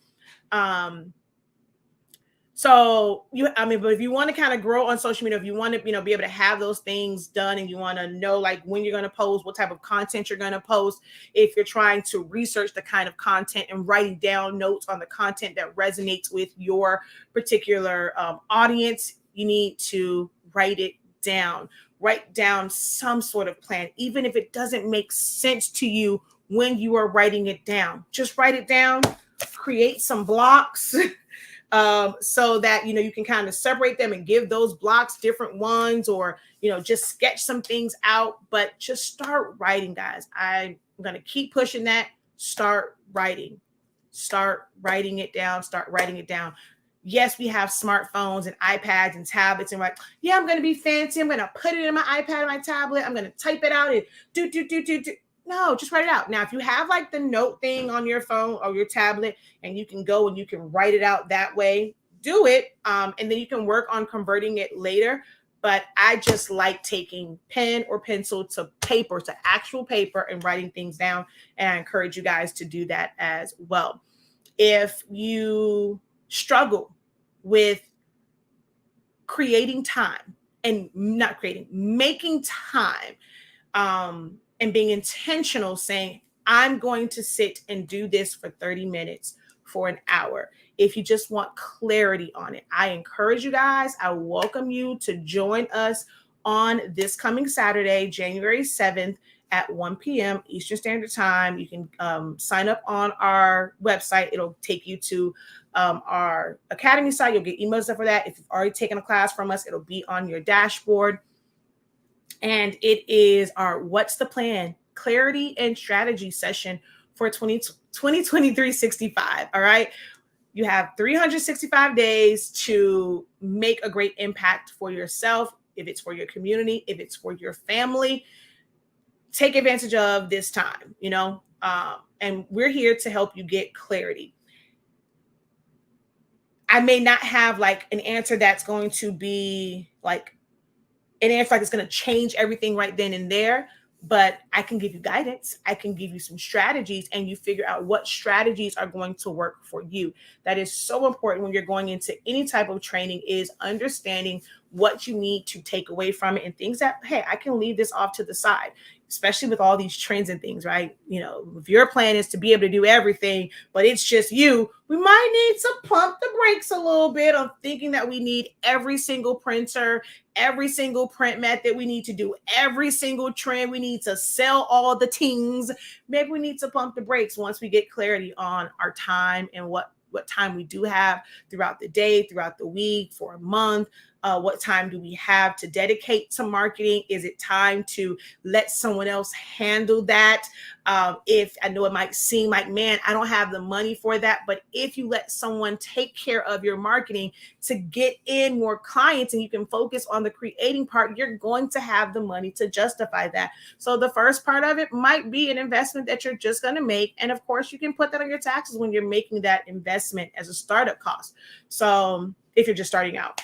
But if you want to kind of grow on social media, if you want to, you know, be able to have those things done and you want to know like when you're going to post, what type of content you're going to post, if you're trying to research the kind of content and writing down notes on the content that resonates with your particular audience, you need to write it down. Write down some sort of plan, even if it doesn't make sense to you when you are writing it down. Just write it down, create some blocks. So that, you know, you can kind of separate them and give those blocks different ones or, you know, just sketch some things out, but just start writing, guys. I'm going to keep pushing that. Start writing it down. Start writing it down. Yes, we have smartphones and iPads and tablets and like, yeah, I'm going to be fancy. I'm going to put it in my iPad and my tablet. I'm going to type it out and do. No, just write it out. Now, if you have like the note thing on your phone or your tablet and you can go and you can write it out that way, do it. And then you can work on converting it later. But I just like taking pen or pencil to paper, to actual paper and writing things down. And I encourage you guys to do that as well. If you struggle with creating time and making time, and being intentional, saying, I'm going to sit and do this for 30 minutes, for an hour. If you just want clarity on it, I encourage you guys, I welcome you to join us on this coming Saturday, January 7th at 1 p.m. Eastern Standard Time. You can sign up on our website. It'll take you to our Academy site. You'll get emails for that. If you've already taken a class from us, it'll be on your dashboard. And it is our What's the Plan? Clarity and Strategy session for 2023-65. All right. You have 365 days to make a great impact for yourself. If it's for your community, if it's for your family, take advantage of this time, and we're here to help you get clarity. I may not have like an answer that's going to be like an answer like it's going to change everything right then and there, but I can give you guidance. I can give you some strategies, and you figure out what strategies are going to work for you. That is so important when you're going into any type of training, is understanding what you need to take away from it and things that, hey, I can leave this off to the side, especially with all these trends and things, right? If your plan is to be able to do everything, but it's just you, we might need to pump the brakes a little bit on thinking that we need every single printer, every single print method. We need to do every single trend. We need to sell all the things. Maybe we need to pump the brakes once we get clarity on our time and what time we do have throughout the day, throughout the week, for a month. What time do we have to dedicate to marketing? Is it time to let someone else handle that? If I know it might seem like, man, I don't have the money for that, but if you let someone take care of your marketing to get in more clients and you can focus on the creating part, you're going to have the money to justify that. So the first part of it might be an investment that you're just going to make. And of course, you can put that on your taxes when you're making that investment as a startup cost. So if you're just starting out,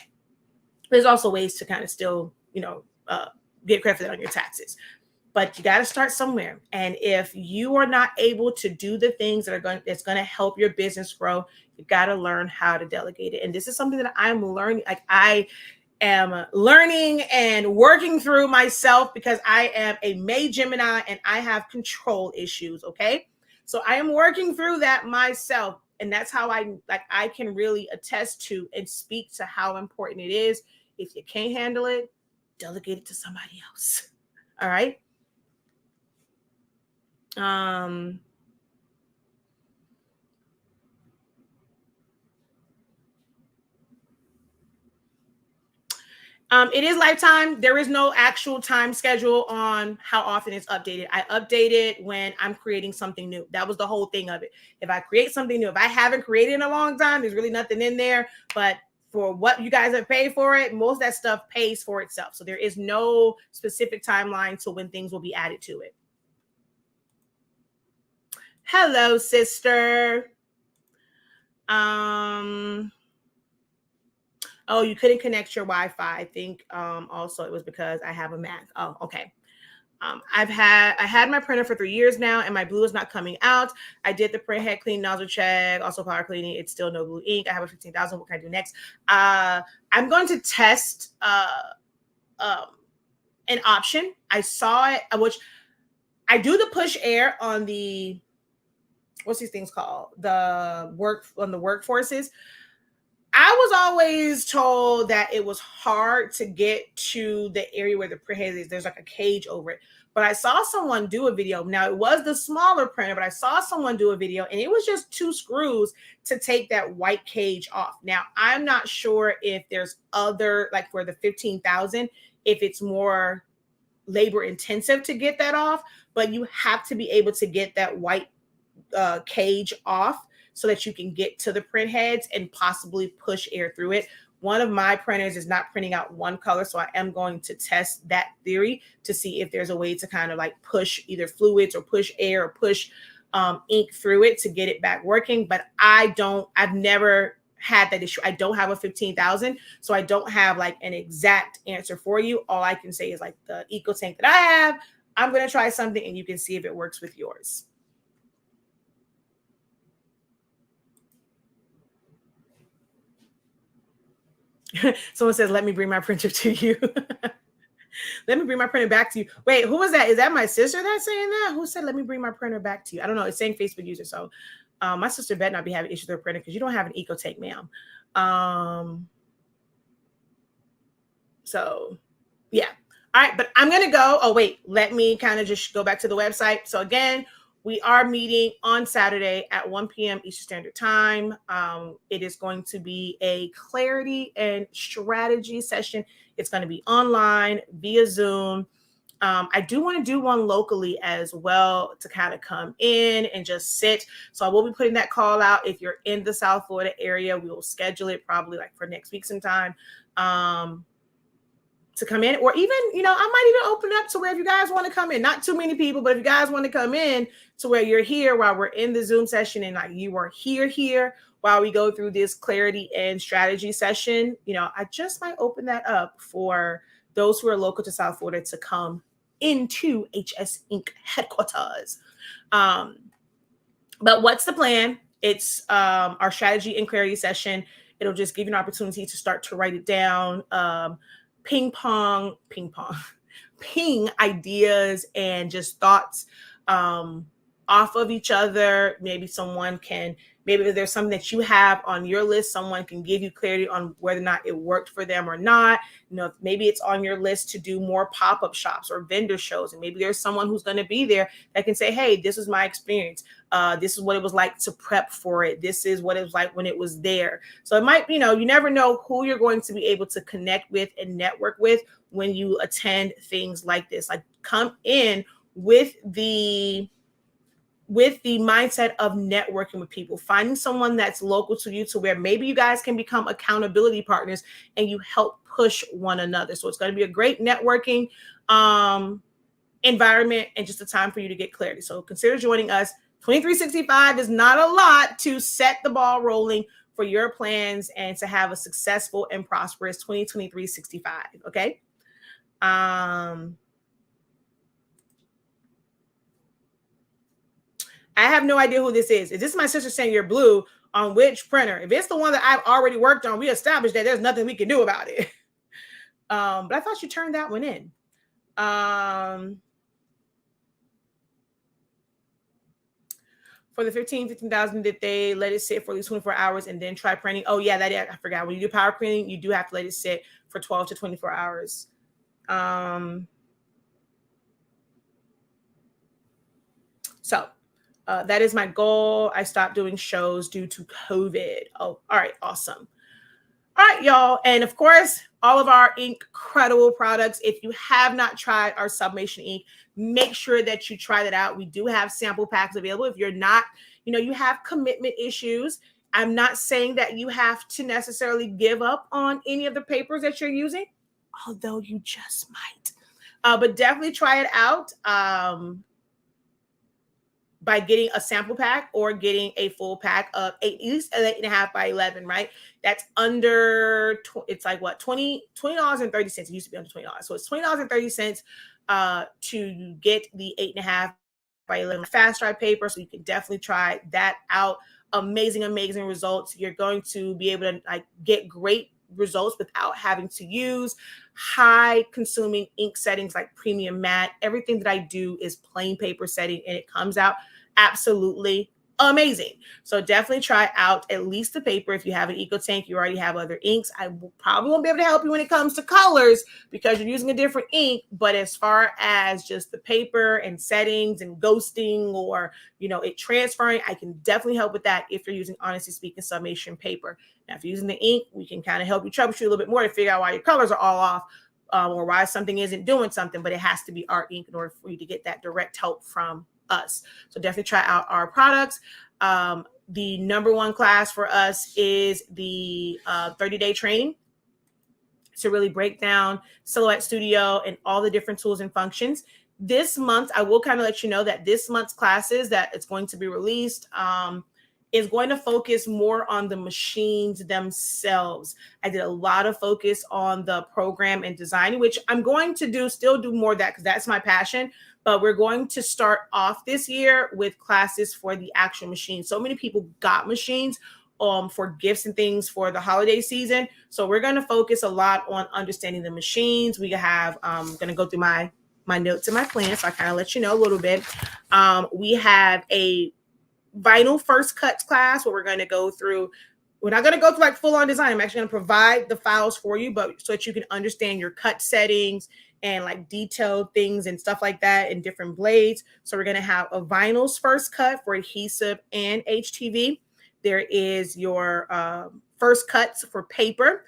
there's also ways to kind of still, get credit for that on your taxes. But you got to start somewhere. And if you are not able to do the things that's going to help your business grow, you got to learn how to delegate it. And this is something that I'm learning. Like, I am learning and working through myself, because I am a May Gemini and I have control issues. Okay. So I am working through that myself. And that's how I can really attest to and speak to how important it is. If you can't handle it, delegate it to somebody else. All right. It is lifetime. There is no actual time schedule on how often it's updated. I update it when I'm creating something new. That was the whole thing of it. If I create something new, if I haven't created in a long time, there's really nothing in there. But for what you guys have paid for it, most of that stuff pays for itself. So there is no specific timeline to when things will be added to it. Hello, sister. Oh, you couldn't connect your Wi-Fi. I think also it was because I have a Mac. Oh, okay. I had my printer for 3 years now, and my blue is not coming out. I did the print head clean, nozzle check, also power cleaning. It's still no blue ink. I have a 15,000. What can I do next? I'm going to test an option. I saw it, which I do the push air on the, what's these things called? The workforces. I was always told that it was hard to get to the area where the printhead is. There's like a cage over it. But I saw someone do a video. Now, it was the smaller printer, but I saw someone do a video, and it was just 2 screws to take that white cage off. Now, I'm not sure if there's other, like for the 15,000, if it's more labor intensive to get that off, but you have to be able to get that white cage off so that you can get to the print heads and possibly push air through it. One of my printers is not printing out one color, so I am going to test that theory to see if there's a way to kind of like push either fluids or push air or push ink through it to get it back working. But I've never had that issue. I don't have a 15,000, so I don't have like an exact answer for you. All I can say is like the INKcredible that I have, I'm going to try something and you can see if it works with yours. Someone says, let me bring my printer to you. Let me bring my printer back to you. Wait, who was that? Is that my sister that's saying that? Who said, let me bring my printer back to you? I don't know. It's saying Facebook user. So my sister better not be having issues with her printer because you don't have an INKcredible, ma'am. So yeah. All right. But I'm going to go. Oh, wait, let me kind of just go back to the website. So again, we are meeting on Saturday at 1 p.m. Eastern Standard Time. It is going to be a clarity and strategy session. It's going to be online via Zoom. I do want to do one locally as well to kind of come in and just sit. So I will be putting that call out. If you're in the South Florida area, we will schedule it probably like for next week sometime. To come in, or even, I might even open up to where if you guys want to come in, not too many people, but if you guys want to come in to where you're here while we're in the Zoom session and like you are here while we go through this clarity and strategy session, I just might open that up for those who are local to South Florida to come into HS Inc. headquarters. But what's the plan? It's our strategy and clarity session. It'll just give you an opportunity to start to write it down. Ping ideas and just thoughts off of each other. Maybe if there's something that you have on your list, someone can give you clarity on whether or not it worked for them or not. Maybe it's on your list to do more pop-up shops or vendor shows. And maybe there's someone who's going to be there that can say, hey, this is my experience. This is what it was like to prep for it. This is what it was like when it was there. So it might, you never know who you're going to be able to connect with and network with when you attend things like this. Like, come in with the mindset of networking with people, finding someone that's local to you to where maybe you guys can become accountability partners and you help push one another. So it's going to be a great networking environment and just a time for you to get clarity. So consider joining us. 2365 is not a lot to set the ball rolling for your plans and to have a successful and prosperous 2023-65. Okay. I have no idea who this is. Is this my sister saying you're blue on which printer? If it's the one that I've already worked on, we established that there's nothing we can do about it. But I thought you turned that one in. For the 15,000, did they let it sit for at least 24 hours and then try printing? Oh yeah, I forgot. When you do power printing, you do have to let it sit for 12 to 24 hours. So that is my goal. I stopped doing shows due to COVID. Oh, all right. Awesome. All right, y'all. And of course, all of our INKcredible products. If you have not tried our Sublimation ink, make sure that you try that out. We do have sample packs available. If you're not, you have commitment issues, I'm not saying that you have to necessarily give up on any of the papers that you're using, although you just might. But definitely try it out. By getting a sample pack or getting a full pack of at least 8.5 by 11, right? That's under, it's like what, $20.30. It used to be under $20. So it's $20.30 to get the 8.5 by 11 fast dry paper. So you can definitely try that out. Amazing results. You're going to be able to get great results without having to use high consuming ink settings like premium matte. Everything that I do is plain paper setting and it comes out absolutely amazing. So definitely try out at least the paper. If you have an EcoTank, you already have other inks. I probably won't be able to help you when it comes to colors because you're using a different ink. But as far as just the paper and settings and ghosting or, it transferring, I can definitely help with that if you're using, honestly speaking, Sublimation paper. Now, if you're using the ink, we can kind of help you troubleshoot a little bit more to figure out why your colors are all off or why something isn't doing something, but it has to be our ink in order for you to get that direct help from us. So definitely try out our products. The number one class for us is the 30-day training to really break down Silhouette Studio and all the different tools and functions. This month, I will kind of let you know that this month's classes that it's going to be released is going to focus more on the machines themselves. I did a lot of focus on the program and design, which I'm going to still do more of that because that's my passion. But we're going to start off this year with classes for the actual machine. So many people got machines for gifts and things for the holiday season. So we're going to focus a lot on understanding the machines. We have, I'm going to go through my notes and my plan. So I kind of let you know a little bit. We have a vinyl first cuts class where we're going to go through. We're not going to go through like full on design. I'm actually going to provide the files for you, but so that you can understand your cut settings and like detailed things and stuff like that in different blades. So we're going to have a vinyls first cut for adhesive and HTV. There is your first cuts for paper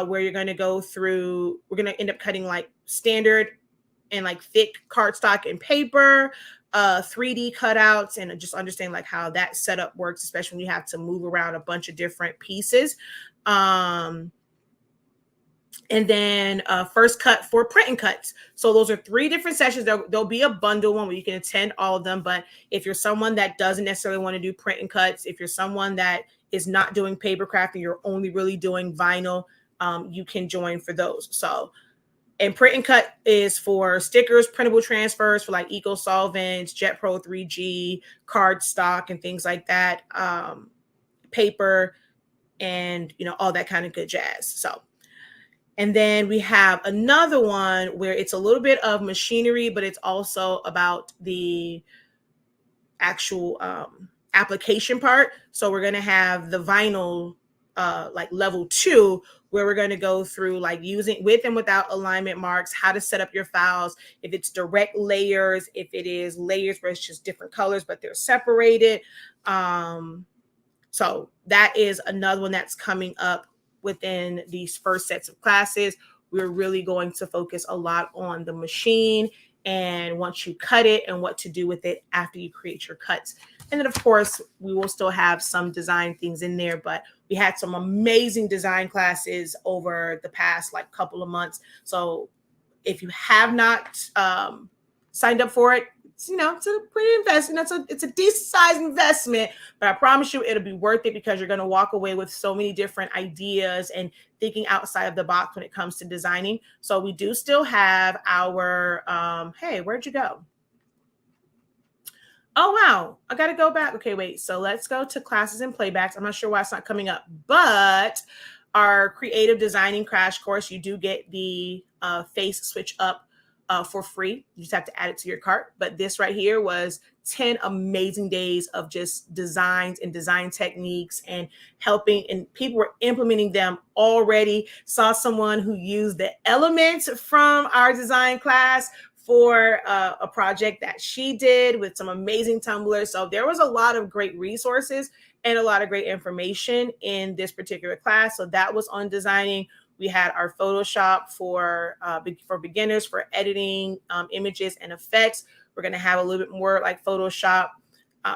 where you're going to go through. We're going to end up cutting like standard and like thick cardstock and paper, 3D cutouts, and just understand like how that setup works, especially when you have to move around a bunch of different pieces. And then first cut for print and cuts. So those are 3 different sessions. There'll be a bundle one where you can attend all of them. But if you're someone that doesn't necessarily want to do print and cuts, if you're someone that is not doing paper craft and you're only really doing vinyl, you can join for those. So, and print and cut is for stickers, printable transfers for like eco solvents, Jet Pro 3G, cardstock, and things like that, paper, and all that kind of good jazz. So, and then we have another one where it's a little bit of machinery, but it's also about the actual application part. So we're going to have the vinyl like level 2, where we're going to go through like using with and without alignment marks, how to set up your files, if it's direct layers, if it is layers where it's just different colors, but they're separated. So that is another one that's coming up within these first sets of classes. We're really going to focus a lot on the machine and once you cut it and what to do with it after you create your cuts. And then of course, we will still have some design things in there, but we had some amazing design classes over the past like couple of months. So if you have not signed up for it, it's a pretty investment. It's a decent sized investment, but I promise you it'll be worth it because you're going to walk away with so many different ideas and thinking outside of the box when it comes to designing. So we do still have our, hey, where'd you go? Oh, wow. I got to go back. Okay, wait. So let's go to classes and playbacks. I'm not sure why it's not coming up, but our creative designing crash course, you do get the face switch up for free. You just have to add it to your cart. But this right here was 10 amazing days of just designs and design techniques and helping, and people were implementing them already. Saw someone who used the elements from our design class for a project that she did with some amazing tumblers. So there was a lot of great resources and a lot of great information in this particular class. So that was on designing. We had our Photoshop for beginners for editing images and effects. We're going to have a little bit more like Photoshop.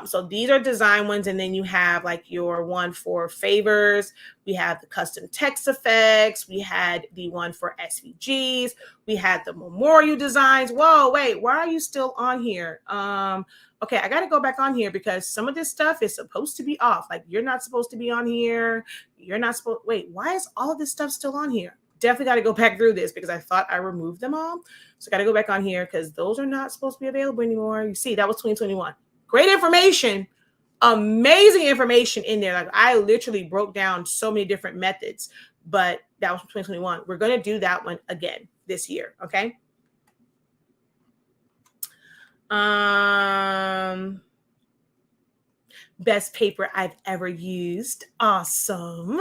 So these are design ones. And then you have like your one for favors. We have the custom text effects. We had the one for SVGs. We had the memorial designs. Whoa, wait, why are you still on here? Okay, I got to go back on here because some of this stuff is supposed to be off. Like you're not supposed to be on here. You're not supposed, wait, why is all of this stuff still on here? Definitely got to go back through this because I thought I removed them all. So I got to go back on here because those are not supposed to be available anymore. You see, that was 2021. Great information, amazing information in there. Like I literally broke down so many different methods, but that was 2021. We're going to do that one again this year. Okay. Best paper I've ever used. Awesome.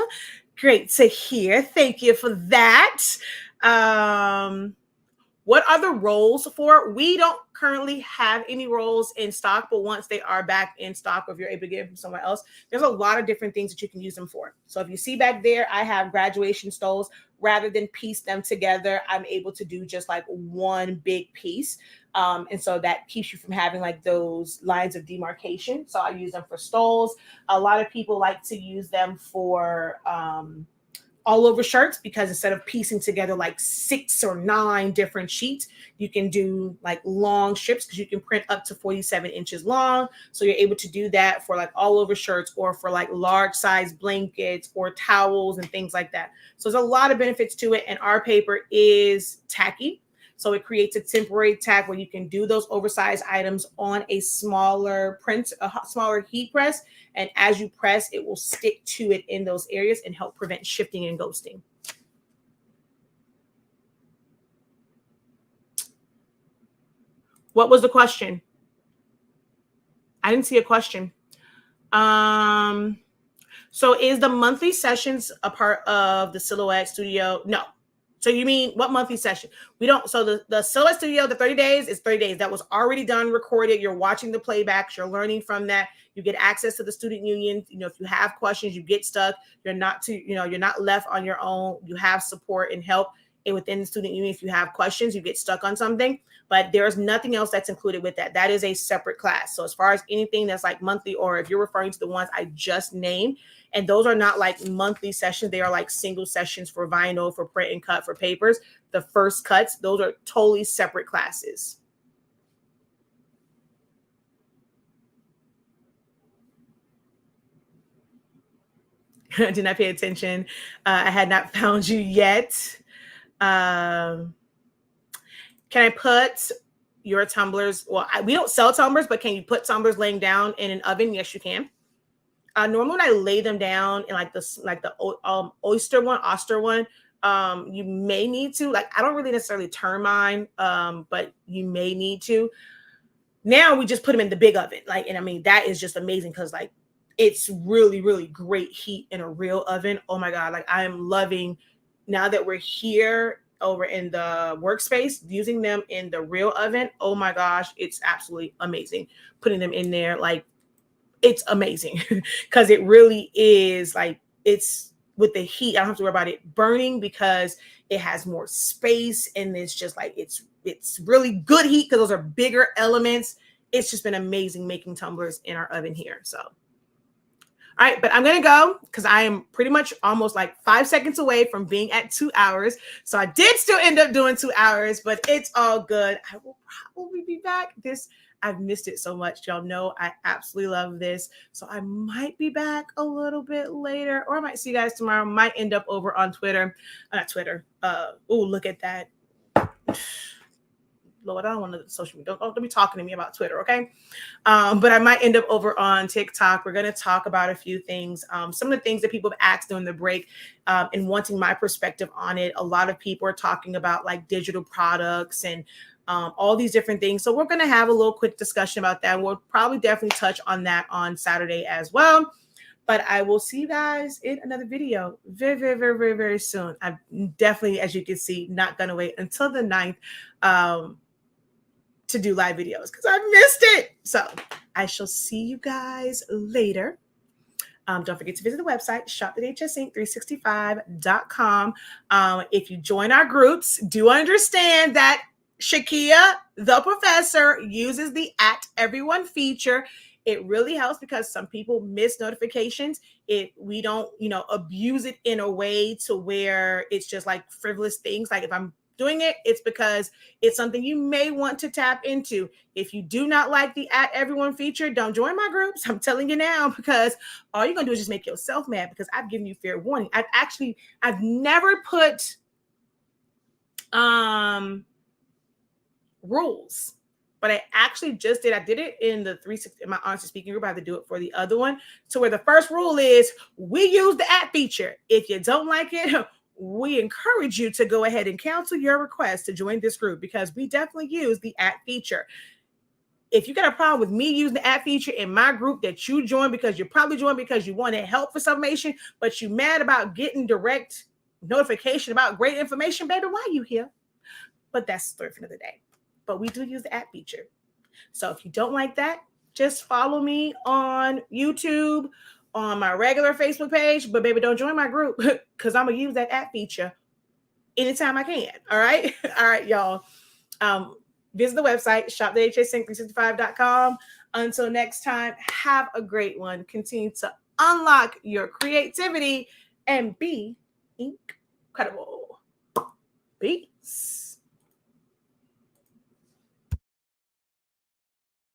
Great to hear. Thank you for that. What are the roles for? We don't currently have any roles in stock, but once they are back in stock, or if you're able to get them from somewhere else, there's a lot of different things that you can use them for. So if you see back there, I have graduation stoles. Rather than piece them together, I'm able to do just like one big piece. And so that keeps you from having like those lines of demarcation. So I use them for stoles. A lot of people like to use them for all over shirts because instead of piecing together like 6 or 9 different sheets, you can do like long strips because you can print up to 47 inches long. So you're able to do that for like all over shirts or for like large size blankets or towels and things like that. So there's a lot of benefits to it. And our paper is tacky. So it creates a temporary tack where you can do those oversized items on a smaller print, a smaller heat press. And as you press, it will stick to it in those areas and help prevent shifting and ghosting. What was the question? I didn't see a question. So is the monthly sessions a part of the Silhouette Studio? No. So you mean what monthly session? We don't. So the Silhouette Studio, the 30 days is 30 days. That was already done, recorded. You're watching the playbacks. You're learning from that. You get access to the student union. You know, if you have questions, you get stuck. You're not you're not left on your own. You have support and help. within the student union. If you have questions, you get stuck on something, but there's nothing else that's included with that. That is a separate class. So as far as anything that's like monthly, or if you're referring to the ones I just named, and those are not like monthly sessions, they are like single sessions for vinyl, for print and cut, for papers. The first cuts, those are totally separate classes. Did not pay attention. I had not found you yet. Can I put your tumblers? Well, we don't sell tumblers, but can you put tumblers laying down in an oven? Yes, you can. Normally when I lay them down in like the oyster one, you may need to, like, I don't really necessarily turn mine, but you may need to. Now we just put them in the big oven, like, and I mean, that is just amazing because like it's really, really great heat in a real oven. Oh my God. Like, I am loving, now that we're here over in the workspace, using them in the real oven. Oh my gosh, it's absolutely amazing. Putting them in there, like, it's amazing because it really is like, it's with the heat, I don't have to worry about it burning because it has more space, and it's just like, it's really good heat because those are bigger elements. It's just been amazing making tumblers in our oven here. So, all right, but I'm going to go because I am pretty much almost like 5 seconds away from being at 2 hours. So I did still end up doing 2 hours, but it's all good. I will probably be back. I've missed it so much. Y'all know I absolutely love this. So I might be back a little bit later, or I might see you guys tomorrow. Might end up over on Twitter. Not Twitter. Oh, look at that. Lord, I don't want to social media. Don't be talking to me about Twitter, okay? But I might end up over on TikTok. We're going to talk about a few things. Some of the things that people have asked during the break, and wanting my perspective on it. A lot of people are talking about like digital products and all these different things. So we're going to have a little quick discussion about that. We'll probably definitely touch on that on Saturday as well. But I will see you guys in another video very, very, very, very, very soon. I'm definitely, as you can see, not going to wait until the 9th to do live videos because I missed it. So I shall see you guys later. Don't forget to visit the website, shop.hsink365.com. If you join our groups, do understand that Shakia, the professor, uses the @everyone feature. It really helps because some people miss notifications. We don't, abuse it in a way to where it's just like frivolous things. Like if I'm doing it, it's because it's something you may want to tap into. If you do not like the @everyone feature, don't join my groups. I'm telling you now, because all you're gonna do is just make yourself mad, because I've given you fair warning. I've never put rules, but I actually just did. I did it in the 360 in my honestly speaking group. I have to do it for the other one. So where the first rule is, we use the feature. If you don't like it, we encourage you to go ahead and cancel your request to join this group, because we definitely use the feature. If you got a problem with me using the feature in my group that you join, because you're probably joined because you wanted help for sublimation, but you mad about getting direct notification about great information, baby, why are you here? But that's the story for another day. But we do use the feature. So if you don't like that, just follow me on YouTube, on my regular Facebook page, but baby, don't join my group, because I'm going to use that feature anytime I can. All right. All right, y'all. Visit the website, shop.hsINK365.com. Until next time, have a great one. Continue to unlock your creativity and be incredible. Peace.